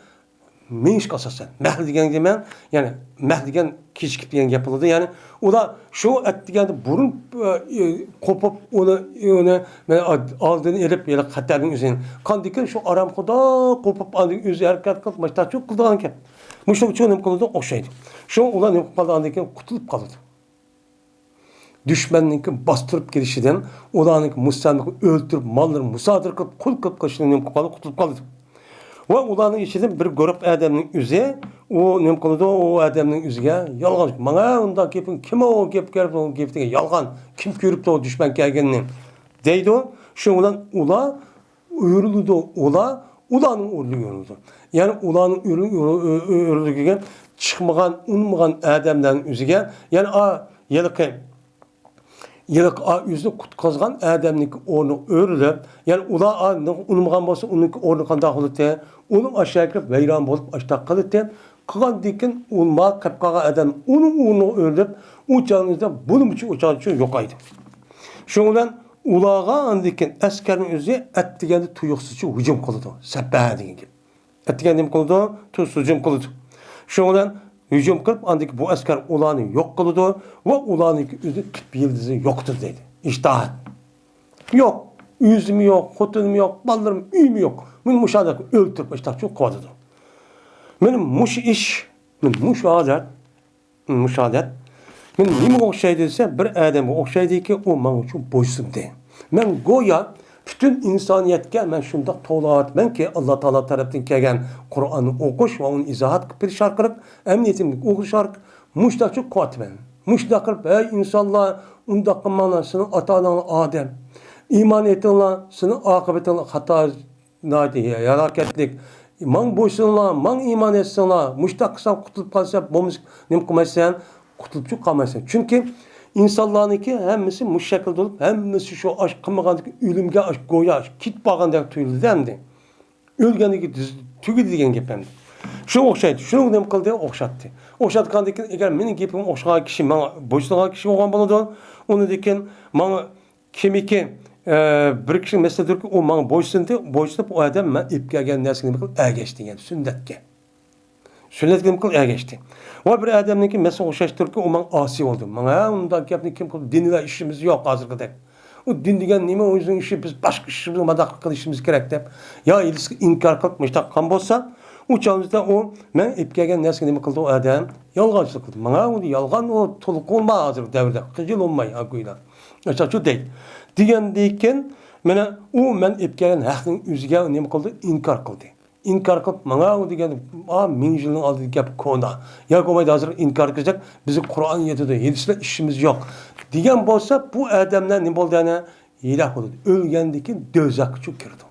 Speaker 1: menishga asosan. Mahl degan deman, ya'ni mahl degan kechikib degan gap bo'ladi. Ya'ni ular shu deganda burun qo'pib uni oldini elib, yana xatarning o'zini. Qandiki shu aram xudo qo'pib andagi o'zi harakat qilib, mashtachu qilgan gap. Muşta uçuyor ne kadar okşaydı. Şu olan ne kadar kutulup kaldı. Düşmanlığı bastırıp gelişiden olanın Musa'nı öldürüp malları musadır kılıp kul kılıp kaçtığını ne kadar kutulup kaldı. Ve olanın içinde bir grup adamın yüzü o ne kadar o adamın yüzüge yalgan. Bana ondan kepin kim o kep gelip o keptiğe yalgan. Kim görüp de o düşman gelgenini deydi o. Şu olan ula uyuruldu ula. Ulanın ürünü görüldü. Yani ulanın ürünü çıkmagan, unmagan adamdan üzüge, yani yılık yüzünü kutkazgan adamniki ornu örülüp, yani ula unmagan bolsa onunki ornu kandak olup, onun aşağı kirip veyran bolup aşağı kalıp, kıgan dikin unma kapkaga adam, onun ornu örülüp, uçağınızda bunun için uçağın yokaydı. Şundan ulağa andikin askerin özü etdigende tuyuqsuzca hücum kılıdı. Səbbə degan gibi. Etdigende mi kılıdı? Tuyuqsuz hücum kılıdı. Şundan hücum kılıp andik bu asker ulağını yok kılıdı ve ulağının özü kip yıldızı yoktur dedi. İştahat. Yok. Yüzüm yok, xotunum yok, ballarım, üyüm yok. Benim muşadak öldürüp işte çok kovadıdı. Benim muş iş, benim muşadet, men nima o'xshaydi desa, bir odamga o'xshaydiki, u men uchun bo'ysundi. Men go'yo bütün insoniyatga men shundoq to'g'rilayapmanki, Alloh taolo tarafdan kelgan Qur'onni o'qish va uni izohat qilib berish orqali amniyatimni o'qish orqali mushtaqchi qotman. Mushtaq qilib, ey insonlar, undaq qilmanglar, sizning ota-onanglar odam. Iymon etinglar, sizning oqibatinglar xato nadiya, halokatlik. Men bo'ysunlar, men iymon etsinglar, mushtaq qilsam qutulib qolsa, bo'lmas, nima qilmaysan? Kutulupçu kalmasın. Çünkü insanlarınki hemmisi bu şekilde olup hemmisi şu aşk kılmağındaki ölümge aşk goya aşk kit bağındaki tüylü demdi. Ölgendeki tügü degen gepemdi. Şu okşaydı. Şunu nem kıldı okşattı. Okşatkandaki eğer benim gepim okşayan kişi bana boşluğa kişi olan bana onu diken bana kimiki bir kişi meseledir ki o bana boşluğu o adam ben ipkegen nesini bakıp geçti yani sünnetke. Sünnet kim kıl geçti. O bir adamınki mesela okşaştır ki o man asi oldu. Bana ondan yapını kim kıl dinle işimiz yok hazırda. O din degen nime o yüzden işi biz başka işimiz madak kıl işimiz gerek de. Ya ilişki inkar kılmış da kan bolsa uçağımızda o men ipkegen nesini nime kıldı o adam yalgancılık kıldı. Bana o yalgan o toluk olma hazır devirde. Kıcıl olmay akıyla. Açıkça değil. Degandeyken mena o men ipkegen hakkın yüzüge nime kıldı inkar kıldı. İnkar kılıp bana o degende ming yılın aldığı gap kona. Ya komayda hazır inkar kılacak. Bizi Kur'an yetidi. Yedisle işimiz yok. Degen bolsa bu adamlar ne boldu yani? Yilah oldu. Ölgendeki dözak çok girdi.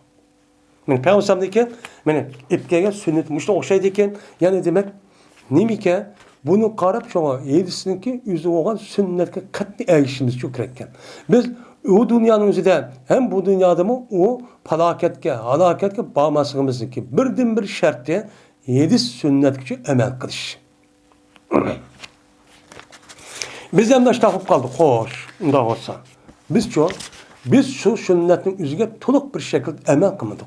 Speaker 1: Men peygamber'deki meni ipkege sünnet muşta okşaydı eken yani demek nimike bunu qarab şoğa yedisinki yüzü olan sünnetke katli erişimiz çok gerekken. Biz o dünyanın özüde hem bu dünyada mı o halaketke bağmasımızın ki birden bir şartı yedi sünnetki emel kılış. Biz hem de takıp kaldık. Hoş. Unda olsa. Biz şu sünnetin üzerine toluk bir şekilde emel kılmadık.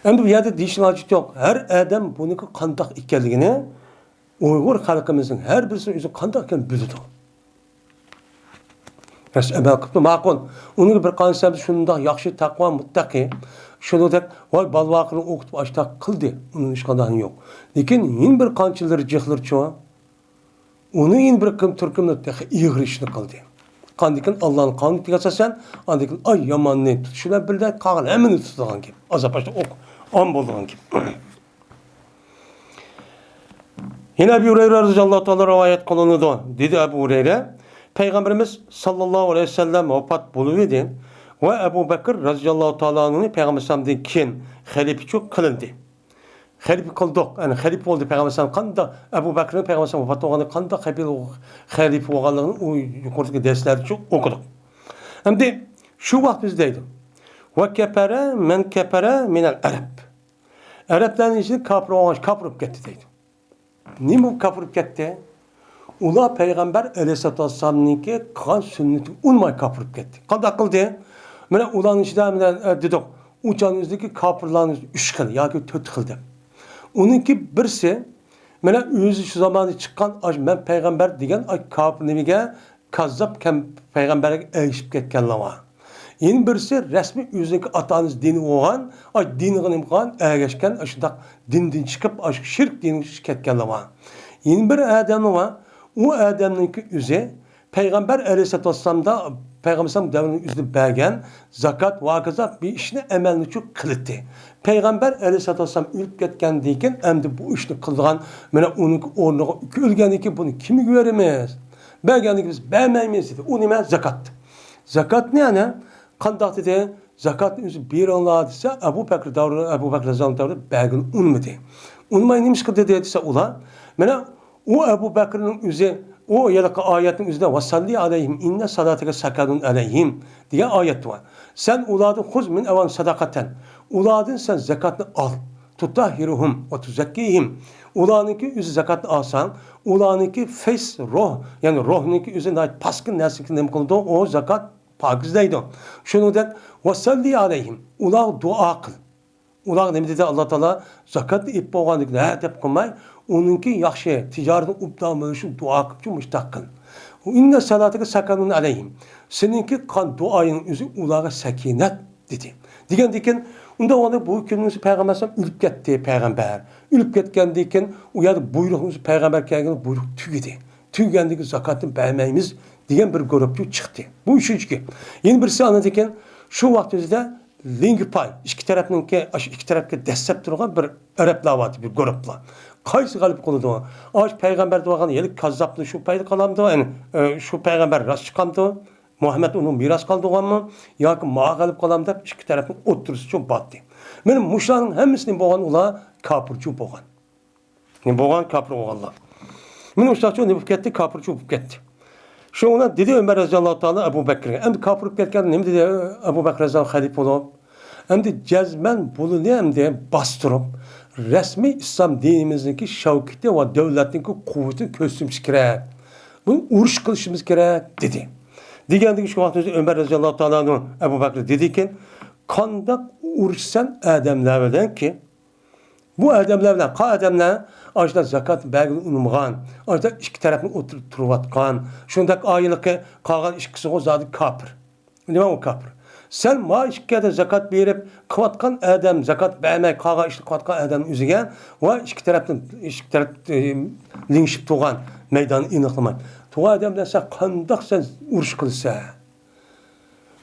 Speaker 1: Hem de bu yerde değişen acıt yok. Her adam bunu kandak ikelliğini Uygur halkımızın her birisinin yüzü kandak iken bildi. Emel kıldı makul. Onun bir kansabı şunda yakşı takva muttaki. Şunu da var balvakını okutup açtak kıldı. Onun hiç kandağın yok. Lakin yine bir kançıları cihlir çoğu. Onu yine bir kım Türk'ümle iğir işini kıldı. Kandikin Allah'ın kanunu tigasasen, andikin ay yamanını tutuşuyla bir de kağın emini tutulan gibi. Azap başta ok. An bulduğun gibi. Yine Ebu Hureyre radıyallahu ta'ala rivayet kılındı. Dedi Ebu Hureyre. Peygamberimiz sallallahu aleyhi ve sellem vefat buluvedi. Ve Ebu Bekir radıyallahu ta'ala'nın Peygamberimizden kin halife çok kılındı. Halife kıldık. Yani halife oldu Peygamberimizden kanda Ebu Bekir'in Peygamberimizden vefat olanı kanda halife olanlığını o yukarıdaki dersleri çok okuduk. Hem de şu vakit bizdeydi. Ve kepere men kepere minel Arab. Arapların içinde kapırıp gitti deydi. Niye bu kapırıp gitti? ular payg'ambar alayhissalatu vassalamniki qilgan sunnatini unmay kofirib ketdi. Qanday qildi? Mana ularning ichida dedik, uçağınızdaki kafirlarınız 3 xil yoki 4 xil deb. Uningki birisi mana o'zi shu zamonda chiqqan men payg'ambar degan kofir nimaga kazzab payg'ambarga erishib ketganlar bor. Yana birisi rasmiy o'ziniki ota-onasi dini bo'lgan, diniga nima qilgan, ergashgan, shundaq dindan chiqib, shirk diniga ketganlar bor. Yana bir odam bor, u odamningki o'zi payg'ambar alayhisolatu vassalamda Peygamber devrinin üzülüp bergen zakat vakıza bir işini emelini çok kılıttı. Peygamber aleyhissalatü vesselam ölüp ketken deyken hem de bu işini kıldıgan mene onun ornuna ölgen ki bunu kimi göremez. Bergenlik biz vermeyiz dedi. O nime zakat. Zakat ne yani? Kandak dedi. Zakatın üzü bir anlağı dese Ebu Bekir Rezal'ın davrı bergen unmadı. Unmayı neymiş ki dedi ise ula. Mene o Ebu Bekir'in üzü o yalaka ayetin üzerinde vasalli aleyhim inne salatike sakanun aleyhim diye ayet var. Sen uladı huz min evan sadakaten. Uladın sen zakatını al. Tutahhiruhum ve tuzakkihim. Ulanınki üzü zakatını alsan, ulanınki fes roh yani rohnunki üzerinde paskın neslikini nem kıldı o zakat pakizleydi. Şunu der vasalli aleyhim. Ulag dua kıl. Ular ne dedi Allah Teala zakat ip bolganlık ne dep qilmay onunki yaxshi tijoratni ubdan bo'lishib duo qilib mushtaqil. Inna salatika sakanun alayhim. Seninki kan duoying o'zi ularga sakinat dedi. Degandan unda ona bu kunimiz payg'ambar o'lib ketdi payg'ambar. O'lib ketgandan keyin u yerda buyruqimiz payg'ambar kelgan buyruq tugidi. Tugandagi zakatni bermaymiz degan bir guruh chiqdi. Bu uchinchi. Yana birisi anadan shu vaqtda lingi pay, iki tarafga dastlab turgan bir arablar var, bir gruplar. Qaysi g'alib qildi o? Payg'ambar degan yelik kazzabni shu payda qolamdi, yani shu payg'ambar rost chiqamdi, Muhammed uni miros qoldirganmi yoki ma g'alib qolam deb ikki tarafning o'ttirisi uchun batdi. Mana mushlarning hammasini bo'lgan ular kofirchi bo'lgan. Ne bo'lgan kofir bo'lganlar. Mana ushlarcha ne bo'lib ketdi, kofirchi bo'lib ketdi. Şu ona dedi Ömer radıyallahu ta'ala Ebu Bekir'e. Hem de kapırıp gelken ne dedi Ebu Bekir radıyallahu halif olup. Hem de cezmen bulunuyor hem de bastırıp. Resmi İslam dinimizdeki şevketi ve devletindeki kuvvetini köstümüz gerek. Bunu uğruş kılışımız gerek dedi. Diğerindeki şu vakti Ömer radıyallahu ta'ala Ebu Bekir dedi ki kandak uğruşsan ademlerden ki bu adamlarla, adamlar ajda zakat belgini unumgan, ajda iki tarafını oturup turvatkan, şundak ayılık kalgan işkisi o zaten kapır. Ne o kapır? Sen ma işkide zakat verip kıvatkan adam zakat vermek kalgan işki kıvatkan adamın üzüge ve iki tarafın linşip tuğan meydanı iniklaman. Tuğan adamdan sen kandak sen uğruş kılsa.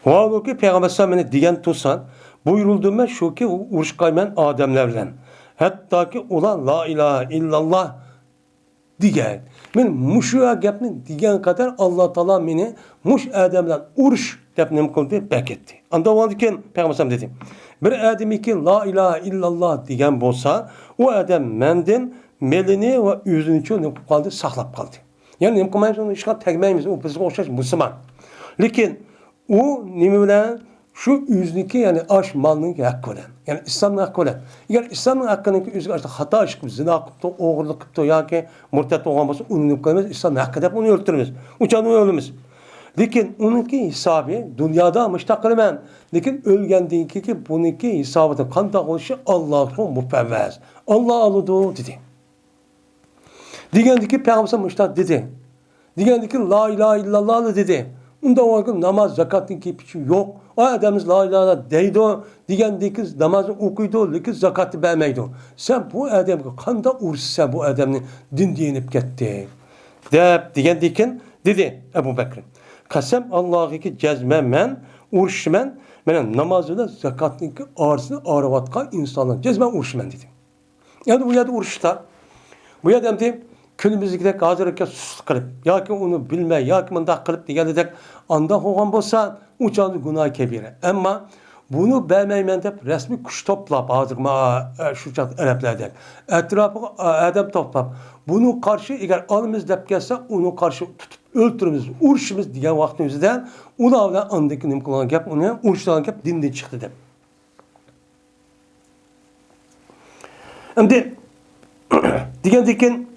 Speaker 1: O ki Peygamber sallallahu diyen tutsan buyurulduğuma şu ki uğruş kayman adamlarla. Hatta ki ulan la ilahe illallah diyen. Men muşuya gapni diyen kadar Allah Teala beni muş adamdan uruş depnem kıldı beketti. Anda o diken Peygamber dedi. Bir adam ki la ilahe illallah diyen bolsa o adam menden melini ve yüzünü çoğunu kaldı saklap kaldı. Yani nem kılmayız işgal tegmeyimiz o bize okşaş Müslüman. Lakin o nimeler şu yüzünki yani aş malının hakkı olan. Yani İslam'ın hakkı olan. Eğer İslam'ın hakkının ki yüzünki hata çıkıp, zina kıptı, oğurluk kıptı, ya ki murtet olmaması ununu koyamaz, İslam'ın hakkı da onu öldürmez. Uçanı ölmez. Lakin onunki hesabı dünyada müştakilmen. Lakin ölgendeki ki bununki hesabı kandak oluşu Allah'ın mufevvez. Allah alıdı dedi. Diğendeki Peygamber müştak dedi. Diğendeki la ilahe illallah dedi. Onda o gün namaz, zakatın ki piçi yok. O adamız la ilahe deydi. Diğendeki namazı okuydu, lakin zakatı vermeydi. Sen bu adamı kanda uğursa bu adamın din diyinip gitti. Diğendeki dedi Ebu Bekir. Kasem Allah'ı ki cezmen uğurşmen men namazıyla zakatın ki ağrısını ağrıvatkan insanlar. Cezmen uğurşmen dedi. Yani bu yerde uğurşta. Bu adam dedi. Külümüzdeki hazırlıkta sus kılıp, ya ki onu bilme, ya ki mındak kılıp diyeledek anda hoğan bolsa uçandı günah kebire. Ama bunu vermeymen de resmi kuş toplap hazırma şu çat Araplardan. Etrafı adam toplap. Bunu karşı eğer alımız dep gelse onu karşı tutup öldürümüz, uğraşımız diyen vaktimizde ulavla andaki nimkulan gap onu uğraşılan gap dinden çıktı dep. Şimdi diyen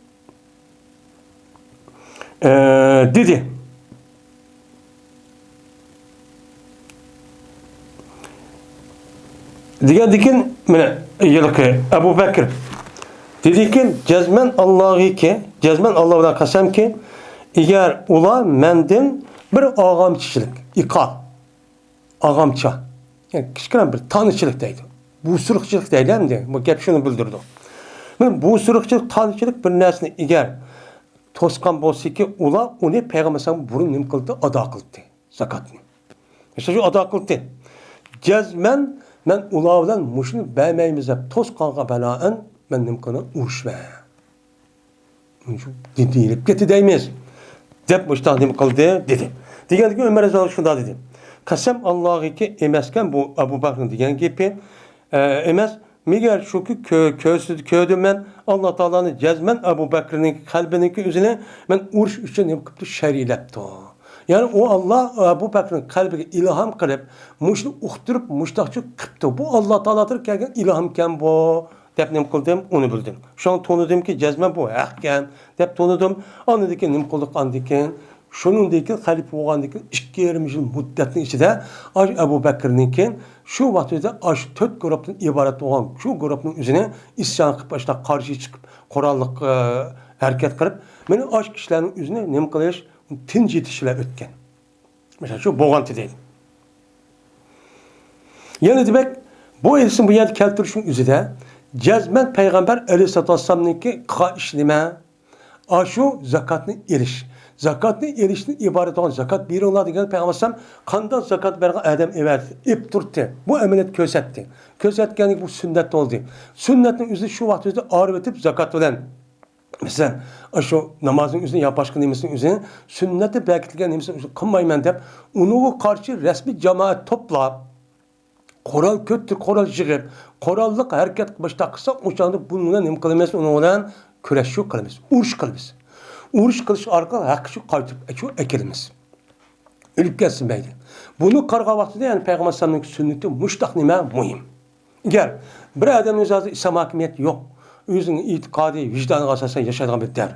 Speaker 1: dedi. Degandikin mana yilqi Abu Bakr dediki cezmen Allah'ı ki cezmen Allah bilan qasamki agar ular mendan bir og'amchilik iqol og'amcha yani kichkina bir tanishchilik deydi. Bu suruqchilik deydi endi. Bu gap shuni bildirdi. Mana bu suruqchilik tanishchilik bir narsani agar to'sqan bo'lsa-ki, ular uni payg'ambar alayhisalom burun nim qildi, ado qildi zakotni. Shu ado qildi. Jazman men ular bilan mushuni bermaymiz deb to'sqonga baloan men nim qilib urushma. Shu deyilib ketdi deymiz. Deb mushta nim qildi dedi. Deganki Umar raziyallohu shunda dedi. Qasam Allohga emaskan bu Abu Bakr degan gapi emas. Megar shuki ko'rdim men Alloh taoloni jazman Abu Bakrning qalbiniki o'zini men urush uchun nima qilibdi shariylabdi. Ya'ni u Alloh Abu Bakrning qalbiga ilhom qilib, mushni uqtirib, mushtaqchi qilibdi. Bu Alloh taolodir kelgan ilhomkan bu deb nima qildim, uni bildim. Shuni to'nidimki jazman bu haqkan deb to'nidim. Ondan nima qildik andikin shuningdek xalifa bo'lgandan 2,5 yil muddatning ichida Abu Bakrningki shu vaqtda 4 guruhdan iborat bo'lgan shu guruhning o'zini isyon qilib boshlab qarshi chiqib qurolliq harakat qilib mana osh kishilarning o'zini nima qilish tinch yetishlar o'tgan. Mesela shu bo'lgan deydi. Yana demak bu ilsin bu yerda keltirishning o'zida jazman payg'ambar alayhisolatu vassalomningki ish nima? Shu zakotni erish. Zakotni erishni iborat olan zakat beringlar degan payg'ambar alayhisalom qanday zakat bergan odam evardi, ib turdi. Bu amaliyot ko'rsatdi. Ko'rsatganlik bu sunnat bo'ldi. Sunnatning o'zi shu vaqtda orib o'tib zakat bilan masalan shu namozning o'zini yo boshqa nimasining o'zini sunnati bekitilgan nimasini qilmayman deb uniga qarshi rasmiy jamoat to'plab qo'ral ko'ttir qo'ral yig'ib qoralliq harakat qilishda qilsa o'shanda bundan nima qilamiz, uni bilan kurash qilamiz, urush qilamiz. Urush qilish orqali haqqa shu qaytib shu akilimiz. O'lib ketsinmaydi. Buni qarg'a vaqtida ya'ni payg'ambar sallallohu alayhi vasallamning sunnati mushtaq nima muhim. Agar bir odamning o'zida islom hokimiyati yo'q, o'zining e'tiqodiy, vijdoniga asosan yashaydigan bir dar.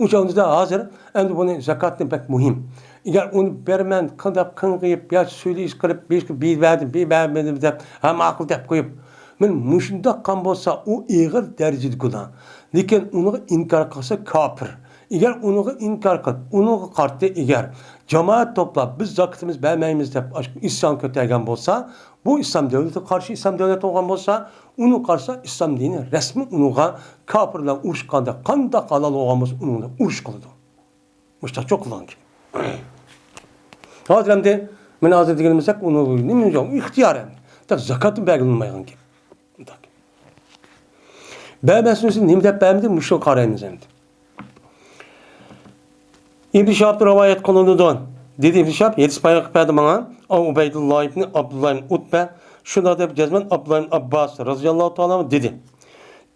Speaker 1: O'shanda hozir endi buni zakotni pek muhim. Agar uni berman, qilib qing'ib, yo so'lish qilib, bermadim deb, ha ma'qul deb qo'yib, men mushunda qan bo'lsa, u ig'ir darajada gunoh. Lekin uni inkor qilsa kofir. Eğer onu inkar qilib, onu qarşı eğer cemaat toplab biz zakatimiz bermaymiz deb isyon ko'targan bo'lsa, bu islom davlati qarshi islom davlati bo'lgan bo'lsa, uni qarshi islom dini rasmiy unuga kofirlar urushganda qanday halol bo'lgan bo'lsa, uni urush qiladi. Mushta çok qilgan. Hozir endi men hozir deganimizak uni nima yo'q, ixtiyoran. Tak zakatni berganmaygan ki. Bermasini nima deb bermadi, mushu qaraymiz endi. İbn-i Şahab'da rivayet kılındıdan. Dedi İbn-i Şahab, yedis paylık verdi bana. Ubeydullah ibn Abdullah ibn Utbe. Şuna da cezmen Abdullah ibn Abbas radıyallahu ta'ala dedi.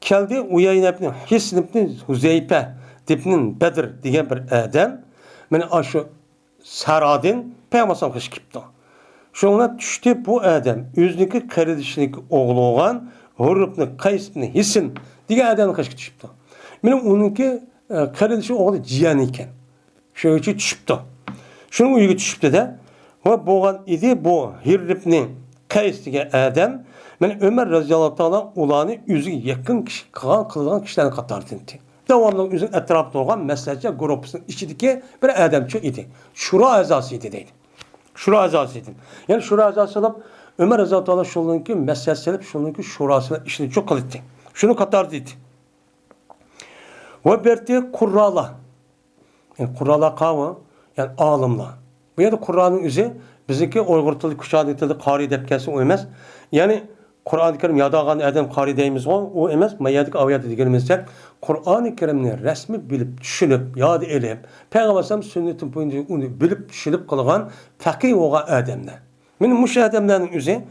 Speaker 1: Keldi Uyayne ibn Hisn ibn Huzeype dipnin Bedir diyen bir adam. Meni aşı Saradin peygamber kış kipti. Şuna düştü bu adam. Yüzdeki kardeşindeki oğlu olan Hurr ibn Kays ibn Hisn diyen adam kış kipti. Meni onunki kardeşi oğlu cihan iken. Şöyle düşüptü. Şunun uygu düşüptü de ve boğan idi bu Hirrib'nin Kays diye adam ben Ömer radıyallahu ta'ala ulanı yüzü yakın kişi kılan kişilerin katardı. Devamlı yüzün etrafında olan meslece grupsunun içindeki bir adam çok idi. Şura azasıydı deydi. Şura azasıydı. Yani şura azası olup Ömer radıyallahu ta'ala şununki meselselip şununki şurasına işini çok kılıttı. Şunu katardı idi. Ve berti kurrala. Yani Kur'an'a kavga, yani alimler. Bu yerde Kur'an'ın üzeri bizimki Uygur tili, Kuşadlı tili kari dep kelsin o emez. Yani Kur'an-ı Kerim yadağan adam kari deyimiz o emez. Mayyadik aviyatı diyelimizde Kur'an-ı Kerim'ni resmi bilip, düşünüp, yad edip, Peygamber Sallallahu sünnetin boyunca onu bilip, düşünüp kılgan fakih olan adamlar. Benim bu adamların üzeri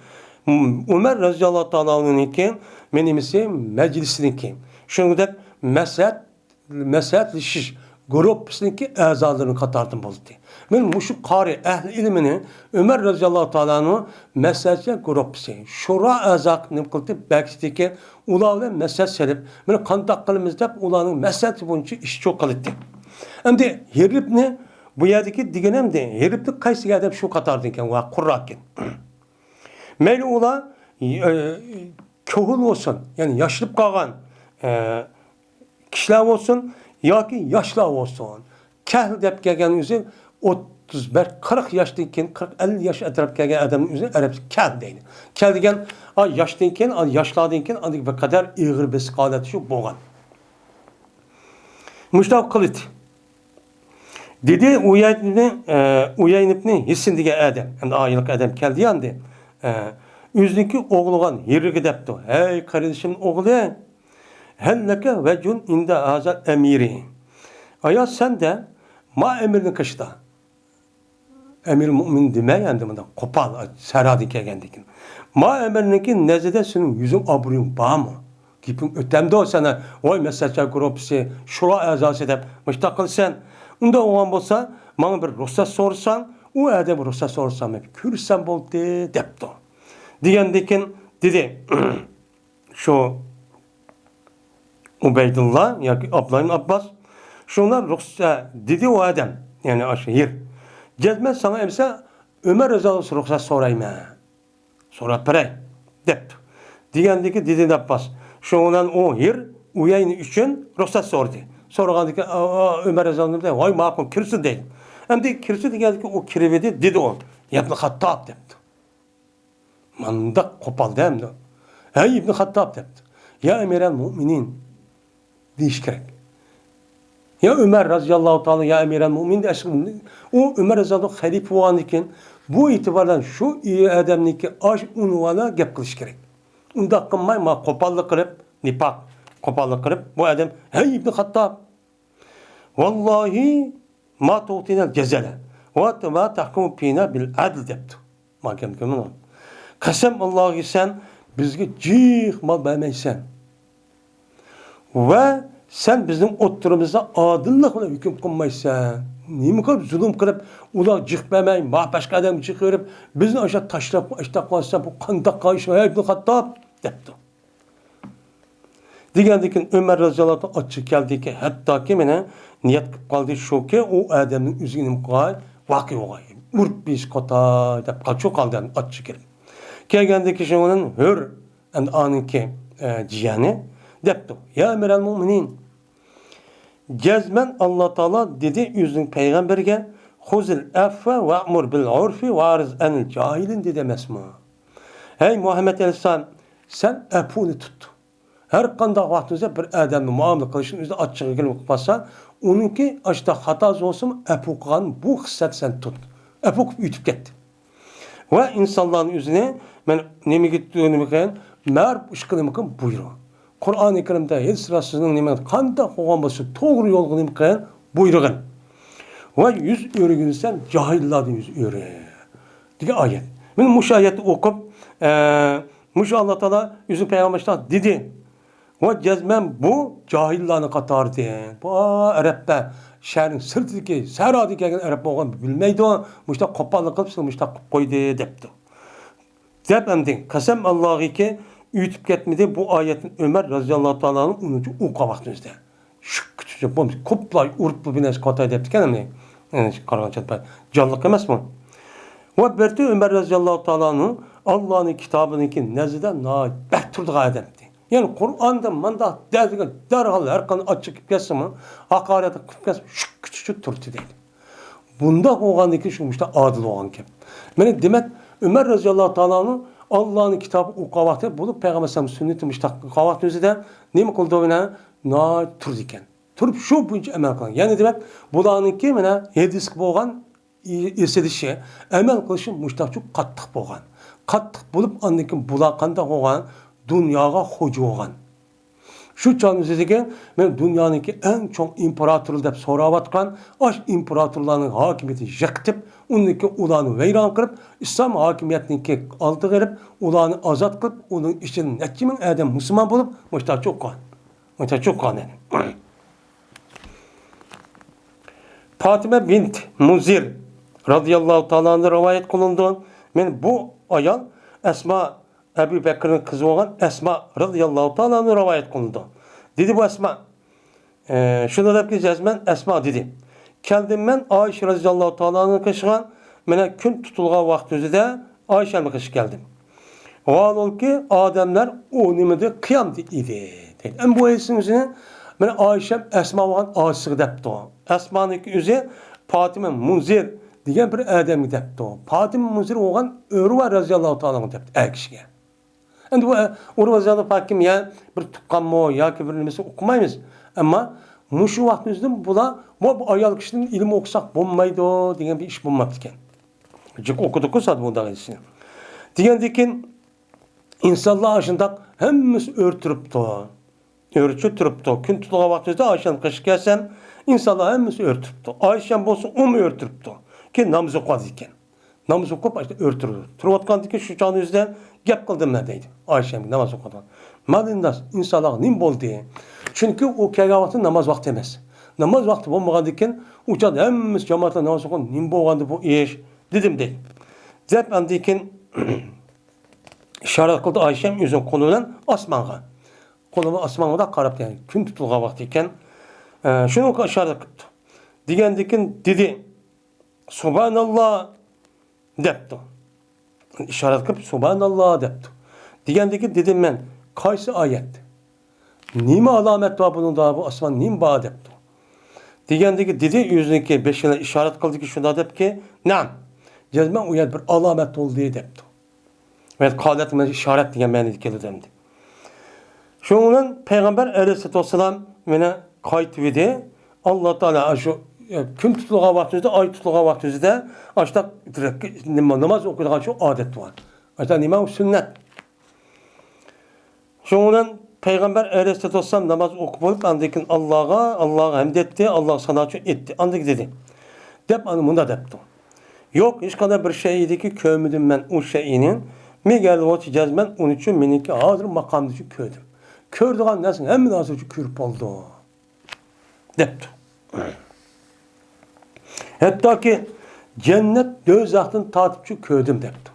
Speaker 1: Ömer radıyallahu ta'ala'nın ki menimisi meclisininki. Şunu da mesaat şiş grupsundaki azalarını katardım buldu. Ben muşu kari ehli ilmini Ömer radıyallahu ta'ala'nın meselce grupsi. Şura azak ne kıldı? Belki ki ulavle mesel serip ben kantak kılımızda ulanın meselci boyunca iş çok kılıttı. Hem de Hirrib ne? Bu yerdeki digenem de heriflik kaysi adam şu katardı iken va kurrakken. Meyli ola kohul olsun, yani yaşlıp kalgan kişiler olsun, ya ki yaşlar olsun. Kehl dep gelgen yüzü 35-40 yaşlıyken 40-50 yaş etraf gelgen adamın yüzü Arap kehl deydi. Kehl degen yaşlıyken, yaşlardayken adı bir kadar ağır bir skalet şu boğan. Müştak kılıt. Dedi uyanıp hissindige adam, hem de ayılık adam keldi yandı. Üzdeki oğluğun yeri depti. Hey kardeşimin oğlu, helleke vecun inde azal emiri. Aya sen de ma emirini kışta. Emir mümin demeyen de bunda kopal seradi kelgendikin. Ma emirinki nezede senin yüzün aburun bağ mı? Gipin ötemde o sana oy mesajlar grupsi şura azas edip müştakıl sen. Unda olan bolsa bana bir ruhsat sorsan o adam ruhsat sorsam hep kürsen boldu depti. Diyendikin dedi şu Ubeydullah ya Abdullah Abbas şunlar ruhsat dedi o adam yani aşehir. Cezmez sana emse Ömer Rıza'lı ruhsat sorayım ha. Sonra pere dep. Diyendiki dedi Abbas. Şundan o yer uyayın için ruhsat sordu. Sorgandaki Ömer Rıza'lı da vay makul kirsi değil. Hem de kirsi diyendiki o kirivedi dedi o. İbn Hattab depti. Mandak kopal değil mi? Hey İbn Hattab depti. Ya Emirel Müminin deyiş gerek. Ya Ömer radıyallahu ta'ala ya Emirel Mümin de o Ömer radıyallahu halife olan iken bu itibardan şu iyi adamniki aş unvana gap kılış gerek. Unda kılmay ma kopallık kırıp nipak kopallık kırıp bu adam hey İbn Hattab vallahi ma tu'tina cezele ve ma tahkumu fina bil adl depti. Mahkem kemin o. Kasem Allah'ı sen bizge cih mal vermeysen. Ve sen bizim oturumuzda adıllıkla hüküm kılmaysan. Niye kadar zulüm kırıp, ula cıkmemeyin, başka adam çıkırıp, bizni aşağı taşlayıp, açtaklansa bu kandak kayışma, İbn Hattab depti. Digendikin Ömer Raziyallahu açık geldi ki, hatta ki mene niyet kaldı şu ki, o adamın üzgünüm kal, vakı oğay. Urt biz kota, dep kaço kaldı açık geldi. Kelgendeki şey onun hür, anınki ciyani, depti. Ya Emirel Müminin, cezmen Allah Teala dedi yüzün peygamberge huzil affe ve amur bil urfi ve arız enil cahilin dedi mesma. Hey Muhammed Aleyhisselam sen epuni tut. Her kanda vaktinize bir adamla muamele kılışın üzerinde açığı gelip basa onunki açta hatası olsun epukan bu hisset sen tut. Epuk ütüp gitti. Ve insanların üzerine ben nemi gittiğini bakayım mer ışkını bakın buyuruyor. Kur'an-ı Kerim'de yer sırasının nimet kanda olması doğru yolunu imkan buyurun. Ve yüz örgünsen cahillerden yüz örü. Diye ayet. Ben muş ayeti okup muş Allah Teala yüzü peygamberler dedi. Ve cezmen bu cahillerine katardı. Bu Arap'ta şehrin sırtındaki seradi gelgen Arap olan bilmeydi o. Muşta kopallık kılıp muşta koydu depti. Dep emdin. Kasem Allah'ı ki ütüp ketmedi bu ayetin Ömer radıyallahu ta'ala'nın unucu uqa vaxtınızda. Şük kütücü bomz koplay urtlu bines kotay depti kendim ne? Kargan çatpay. Canlık emez mi? Ve berti Ömer radıyallahu ta'ala'nın Allah'ın kitabınınki nezide na bekturdu ademdi. Yani Kur'an'da manda derdiğin derhal her kanı açık kesse mi? Hakarete kesse şük kütücü turti değil. Bunda oğandaki şu işte adil oğan ki. Yani demek Ömer radıyallahu ta'ala'nın Allah'ın kitabı o kavakta bulup Peygamber sallallahu aleyhi ve sellem sünneti kavakta üzerinde ne mi kıldı oyuna? Na tur diken. Turup şu bunca emel kılan. Yani demek bulanın ki mene hedis boğan irsedişi emel kılışı müştakçı kattık boğan. Kattık bulup annekin bulakanda boğan dünyaya hoca boğan. Şu çağın üzerinde ben dünyanınki en çok imparatorlu dep soravatkan aş imparatorlarının hakimiyeti yıktıp onunki ulanı veyran kırıp İslam hakimiyetinki altı verip ulanı azat kılıp onun için netçimin adam Müslüman bulup müştak çok kan. Müştak çok kan yani. Fatime bint Muzir radıyallahu ta'ala'nın rivayet kılındı. Ben bu ayal Esma Ebu Bekir'in kızı olan Esma radıyallahu ta'ala'nın rivayet kılındı. Dedi bu Esma. Şunu da ki cezmen Esma dedi. Keldim ben Ayşe radıyallahu ta'ala'nın kışıgan, mene gün tutulgan vaktinde Ayşe'nin kışı geldim. O ol ki adamlar o nimede kıyam idi. En bu esimizini mene Ayşem Esma olan aşık depti. Esma'nın yüzü Fatime Munzir diyen bir adam depti. Fatime Munzir olan Urva radıyallahu ta'ala'nın depti. Ekşiye. Endi bu Urva radıyallahu hakim ya bir tuqqanmı ya ki bir nimesi okumayız. Ama muşu vaktimizde bu ayal kişinin ilmi okusak bulmaydı diyen bir iş bulmadı iken. Cık okuduk o saat bundan geçsin. Diyendikin insanlar aşında hemmimiz örtürüptü. Örtürüptü. Gün tutulgan vaktimizde Ayşe'nin kışı gelsem insanlar hemmimiz örtürüptü. Ayşe'm olsun o mu örtürüptü? Ki namaz okumadı iken. Namaz okup işte örtürürdü. Turvatkan ki şu canı yüzde gep kıldım neredeydi. Ayşe'm namaz okudu. Madindas insanlar nim boldu. Çünkü o kâgavatın namaz vakti emez. Namaz vakti olmadan iken uçadı hemmimiz cemaatle namaz okudu. Nim bolgandı bu iş dedim değil. Zep andikin işaret kıldı Ayşem yüzün kolundan asmanga. Kolunu asmanga da karap yani. Gün tutulgan vaktiyken şunu işaret kıldı. Digendikin dedi Subhanallah depti. İşaret kılıp Subhanallah depti. Digendikin dedim ben kaysı ayet. Nime alamet var bunun da bu asman nim bağ depti. Digendiki dedi yüzündeki beşine işaret kıldı ki şunda dep ki nam. Cezmen uyad bir alamet oldu diye depti. Ve kaletime işaret diye meni kelidemdi. Şunun Peygamber Aleyhisselatü Vesselam mene kayıt vidi. Allah Teala şu gün tutulgan vaktimizde, ay tutulgan vaktimizde açta namaz okuduğun şu adet var. Açta nima sünnet. Şunun Peygamber Aleyhisselatü Vesselam namaz okuyup andikin Allah'a hamd etti, Allah sanatçı etti. Andik dedi. Dep anımında depti. Yok hiç kadar bir şeydi ki kömüdüm ben o şeyinin. Mi geldi o cezmen onun için miniki hazır makamda için köydüm. Kördüğün nesin hem nasıl için kürp oldu. Depti. Hatta ki cennet dözahtın tatipçi köydüm depti.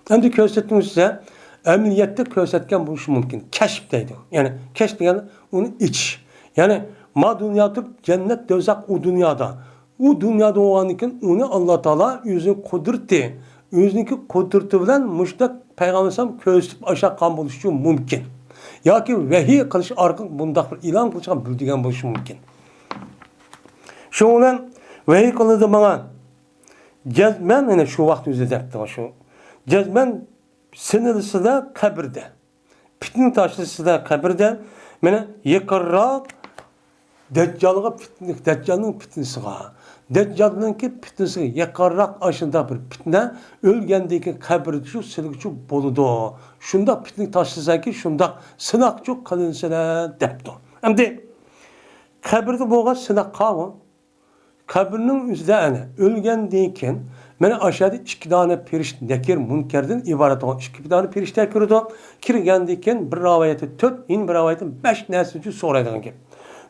Speaker 1: Hem de kösettim size emniyette kösetken bu iş mümkün. Keşfteydi. Yani keşf yani onu iç. Yani ma dünyada cennet dözak o dünyada. O dünyada olan için onu Allah Teala yüzünü kudurtti. Yüzündeki kudurtu bilen müştak Peygamber'e köstüp aşağı kan buluşu mümkün. Ya ki vehiy kılış arka bunda bir ilan kılışan bildiğin buluşu mümkün. Şundan vehiy kılıdı bana cezmen yani şu vakti üzerinde şu cezmen sınırlısı da kabirde. Fitnin taşlısı da kabirde. Mene yıkırrak Deccal'ga fitnik, Deccal'ın fitnesi var. Deccal'ınki fitnesi yakarrak aşında bir fitne, ölgendeki kabirde şu sınıkçı boludu. Şunda fitnik taşlısa ki şunda sınakçı kılınsına depti. Hem de kabirde boğaz sınak kavu. Kabirinin üzerine ölgendeyken mene aşağıda iki tane periş nekir münkerden ibaret olan iki tane periş nekirdi. Kirgendeyken bir ravayeti 4, in bir ravayeti 5 nesli soraydıgan gibi.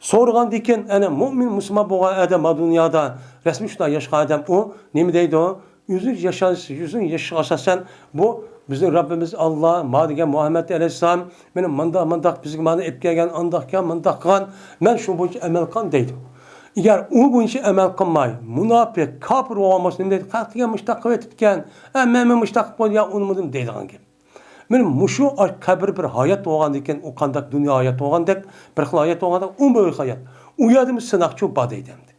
Speaker 1: Sorgan diken ana mümin Müslüman boğan adam dünyada resmi şuna yaşayan adam o nemi deydi o yüzün yaşasan bu bizim Rabbimiz Allah madigen Muhammed Aleyhisselam benim mandak bizim mani etkigen andakkan mandakkan men şu bu emel kan deydi. Eğer o bu işi emel kılmay münafık kafir olması nemi deydi kalkıya müştak etken men müştak bol ya unumudum deydi gibi. Benim muşu kabir bir hayat olgan diken o kandak dünya hayat olgan dek bir hayat olgan dek böyle hayat. Uyadımız sınakçı bad eydemdi.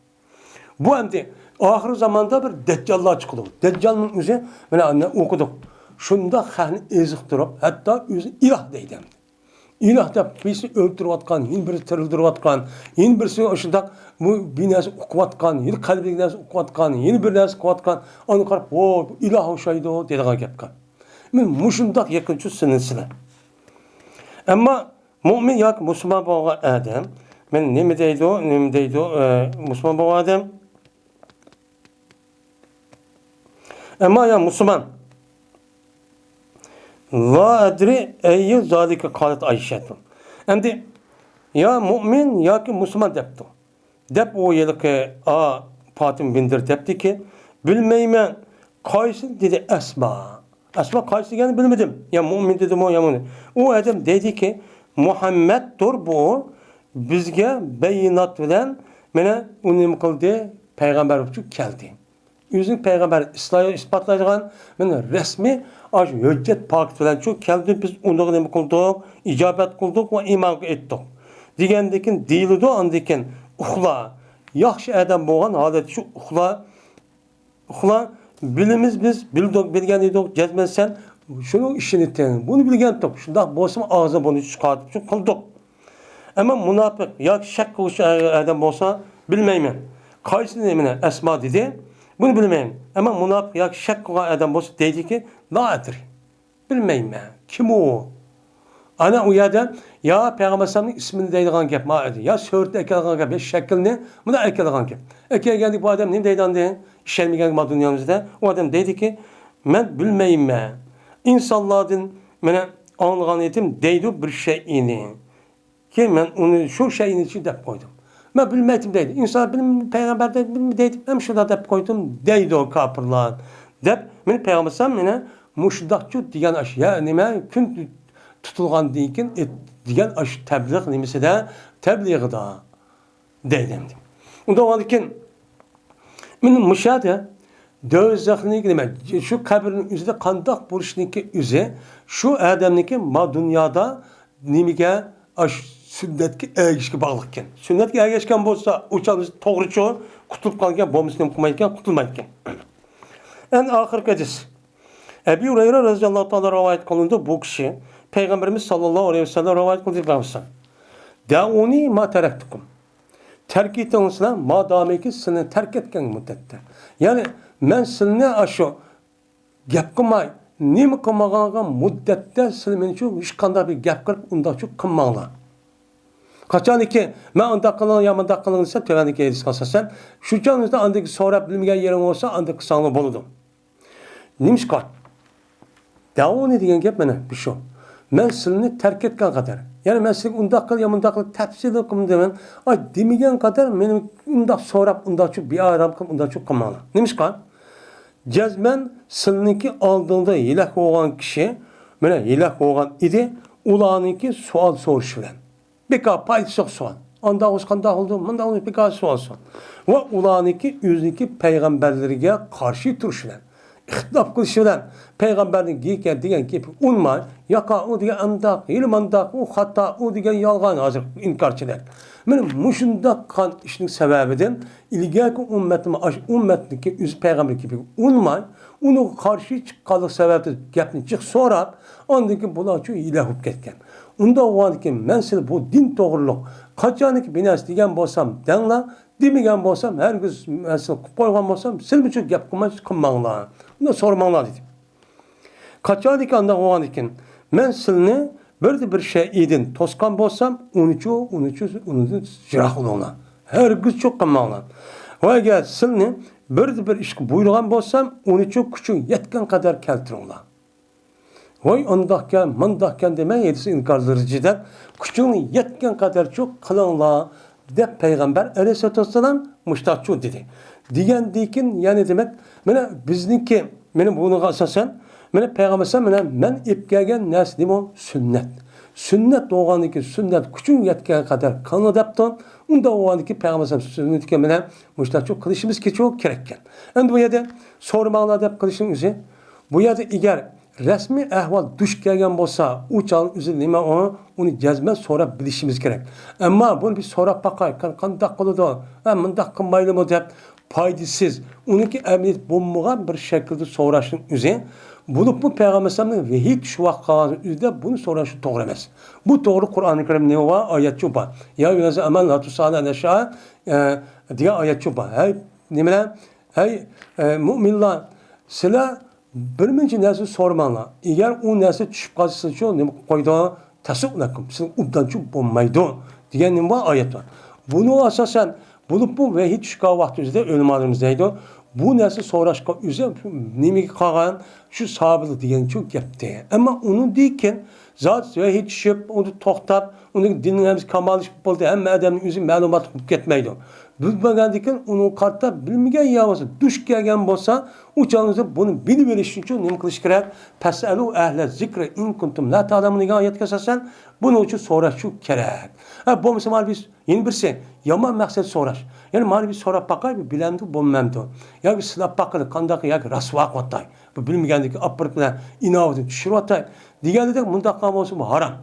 Speaker 1: Bu emdi ahir zamanda bir Deccal'la çıkıldı. Deccal'ın üzeri ben okuduk. Şunda hani ezik durup hatta üzeri ilah deydemdi. İlah da birisi öldürüp atkan, yine birisi terildürüp atkan, yine birisi aşında bu binası okuvatkan, yine kalbi binası okuvatkan, yine bir binası okuvatkan. Onu karıp o ilah o şeydi o dediğine gepkan. Men muşundak yakınçı sınırsılar. Ama mümin yak Müslüman boğan adam, men nemi deydi o, Müslüman boğan adam. Ama ya Müslüman, la adri eyyi zalike kalet Ayşe'tun. Şimdi ya mümin ya ki Müslüman depti. Dep o yıl ki Fatim bindir depti ki bilmeymen kaysı dedi Esma. Esma kaysı yani bilmedim. Ya mümin dedim o ya mümin. O adam dedi ki Muhammed'dur bu bizge beyinat bilen Mene onu nima qildi? Payg'ambar bo'lib keldi. O'zining payg'ambar isbotlaydigan mana rasmiy hujjat paket bilan shu keldi, biz uni nima qildik? Ijobat qildik va iymon etdik. Degandekin deyildi, andekin uxla. Yaxshi odam bo'lgan holat shu uxla bilimiz biz bilgan edik, jazman sen şunu işini ten. Bunu bilgen top. Şunda bolsa ağzına bunu çıkartıp şu kıldık. Ama münafık ya şak kılışı adam bolsa bilmeymen. Kaysını emine Esma dedi. Bunu bilmeyim. Ama münafık ya şak kılışı adam bolsa dedi ki la edir. Bilmeyim ben. Kim o? Ana uyada ya Peygamber Sallallahu ismini deydiğen gap ma edi. Ya sörtü ekelgan gap, ya şekilni buna ekelgan gap. Ekelgendik bu adam ne deydiğen de işelmegen ma dünyamızda. O adam dedi ki ben bilmeyim ben. İnsanlardan mene anlayan edim deydi bir şeyini. Ki ben onu şu şeyin için dep koydum. Ben bilmedim deydi. İnsanlar benim peygamber deydi. Hem şurada dep koydum deydi o kapırlar. Dep men peygamber sen mene muşdakçı diyen aşya nime gün tutulgan deyken diyen aş tebliğ nimesi de tebliğ da deydim. Onda o anken men müşahede dövzaklık demek. Şu kabrin üzerinde kandak buruşniki üze şu adamniki ma dünyada nimige aş sünnetki ergişki bağlıkken. Sünnetki ergişken bolsa uçağımız doğruçu kutulup kalırken bombasını okumayken kutulmayken. En ahir hadis. Ebu Hureyre radıyallahu ta'ala rivayet kılındı bu kişi. Peygamberimiz sallallahu aleyhi ve sellem rivayet kıldı bağırsan. Da'uni ma terektukum. Terk ettiğinizle madameki seni terk etken müddette. Yani men sizne aşo gap qilmay, nima qilmaganiga muddatda siz men uchun hech qanday bir gap qilib undaqcha qilmanglar. Qachoniki men undaq qiling, yo bundaq qiling desa, tövandagi hadisga asosan, shu joyingizda andagi so'rab bilmagan yering bo'lsa, anda qilsanglar bo'ladi. Nimishqa? Davoni degan gap mana shu. Men sizni terk etgan qadar, ya'ni men sizga undaq qil, yo bundaq qil, tafsili qildim, ay demagan qadar meni undaq so'rab, undaqcha bearam qilib, undaqcha qilmanglar. Nimishqa? Cezmen sizniki aldığında hilak olan kişi, böyle hilak olan idi, ulanınki sual soruş filan. Bir kadar paylaşık sual. Anda uskanda oldu, manda oldu bir kadar sual. Ve ulanınki yüzdeki peygamberlerine karşı duruş filan. İhtilaf kılış filan. Peygamberin giyken diyen gibi unmay, yaka o diyen andak, ilim andak, o hatta o diyen yalgan hazır inkarçılar. Benim muşunda kan işinin sebebinden ilgili ümmetindeki yüz peygamber gibi unmay, onu karşı çıkkalık sebebi gapni çık sonra andaki bular çok ilah hüp ketken. Onda o an ki men size bu din doğruluk kaçaniki binas diyen bolsam denla, demigen bolsam her gün men size koygan bolsam siz mi çok gap kılmanglar. Bunu sormanglar dedim. Kaçaniki anda o an iken men sizni bir şey edin toskan bolsam onu jirak olunglar. Her gün çok kılmanglar. Ve eğer sizni bir iş buyurgan bolsam onu çok küçük yetken kadar keltiringlar. Vay ondaqkan, mandaqkan demey yedisi inkarlarıcıdan küçüğün yetken kadar çok kılınlar de Peygamber Aleyhisselatü Vesselam müştakçu dedi. Diyen dikin yani demek mene bizninki benim bunu asasen mene Peygamber Sallallahu men ipkegen neslim o sünnet. Sünnet doğaniki sünnet küçüğün yetken kadar kanı depton unda doğaniki Peygamber Sallallahu sünnetke mene müştakçu kılışımız ki çok gerekken. En bu yerde sormalar dep kılışın üzü bu yerde eğer resmi ehval duş kelgen bolsa, uçağın üzerinde nima onu cezmen sonra bilişimiz gerek. Ama bunu bir sonra bakay, kandak kılıdı, mındak kılmaylı mı deyip paydasız, onunki emniyet bulmayan bir şekilde sonraşın üzerine bulup bu Peygamber Sallallahu ve hiç şu vakıanın üzerinde bunu sonraşı doğru emez. Bu doğru Kur'an-ı Kerim ne var? Ayet çupa. Ya yunazı aman la tusala neşa diye ayet çupa. Hey nimele, hey müminler silah birinci narsa sormanglar. Eğer o narsa tushib qolsa şu nima qo'ydi tasavvurlakum. Siz undan çok bo'lmaydi degan nima oyat bor. Bunu asosan bulup bu ve hiç tushgan vaqtimizda o'lmalarimiz deydi. Bu narsa so'rashga o'zi nimaga qolgan shu sabili degan çok gapdi. Ama onu deyken Zat ve hiç şüp onu toxtab, onun dinlememiz kamalışıp buldu. Hem adamın yüzü malumat kılıp ketmeydi. Bilmegandikən onun kartta bilmegen yavası duş gelgen bolsa uçağınızda bunu biliveriş için nima qilish kerak? Fasalu ahla zikri in kuntum la ta'lamun degan oyatga asosan buning uchun so'rash kerak. Ha bo'lmasa mana biz yeni birisi yomon maqsad so'rash. Ya'ni mana biz so'rab baqay bu bilamdi bo'lmamdi. Yoki silab baqadi qanday yoki rasvo qilotay. Bu bilmagandiki opirib bilan inovni tushirotay. Deganda mundaq bo'lsa bu harom.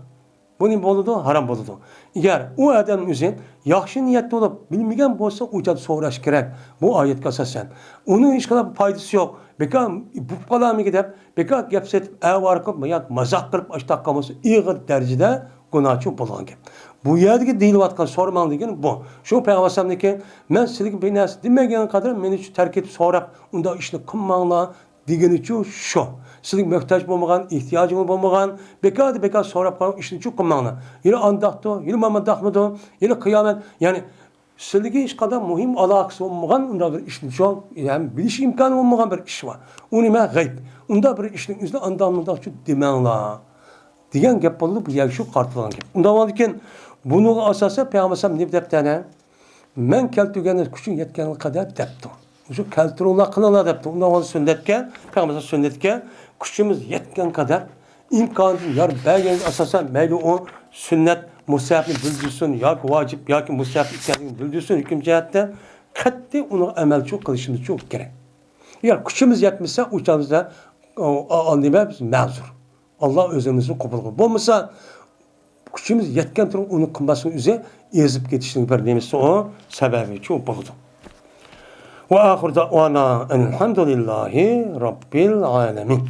Speaker 1: Buning bo'ladi, harom bo'ladi. Agar u odam o'zi yaxshi niyatda bo'lib, bilmagan bo'lsa, o'chab so'rash kerak. Bu oyatga asosan. Uning hech qanday foydasi yo'q. Bekor bu qalamiga deb, bekor gap setib, avar qilib, yoki mazoq qilib ashtaqqa bo'lsa, ig'ir darajada gunohchi bo'lgan gap. Bu yerdagi deyilayotgan so'ramang degan bu. Shu payg'ambarniki, men sizga bir narsa demagan qadar meni shu tark etib so'rab, unda ishni qilmanglar degani uchun shu. Sizlik muhtoj bo'lmagan, ehtiyojingiz bo'lmagan, bekor so'rab qolib ishni chu qilmanglar. Yili andaqdi, yili mamadaqmidi, yili qiyomat, ya'ni sizlikga hech qanday muhim aloqasi bo'lmagan unda bir ishni chu, ya'ni bilish imkoni bo'lmagan bir ish bor. U nima g'ayb. Unda bir ishning o'zida andaqmidaq chu demanglar. Degan gap bo'ldi, bu yer shu qartilgan gap. Unda bo'lgan buning asosan payg'ambar nima debdi? Men keltirgan kuchim yetgan qadar debdi. Shu keltiruvlar qilinglar debdi. Undan sunnatga, payg'ambar sunnatga kuchimiz yetgan qadar imkonini yor bergan asosan mayli u sunnat musafni bildirsin yoki vojib yoki musaf ekanligini bildirsin hukm jihatda qat'iy uni amalchi qilishimiz çok kerak. Agar kuchimiz yetmasa o'shamizda nima biz ma'zur. Allah o'zimizni qabul qilib. Bo'lmasa kuchimiz yetgan turib uni qilmasdan o'zi ezib ketishning bir nimasi o sababi çok bo'ldi. Ve ahir da'wana elhamdülillahi rabbil alamin.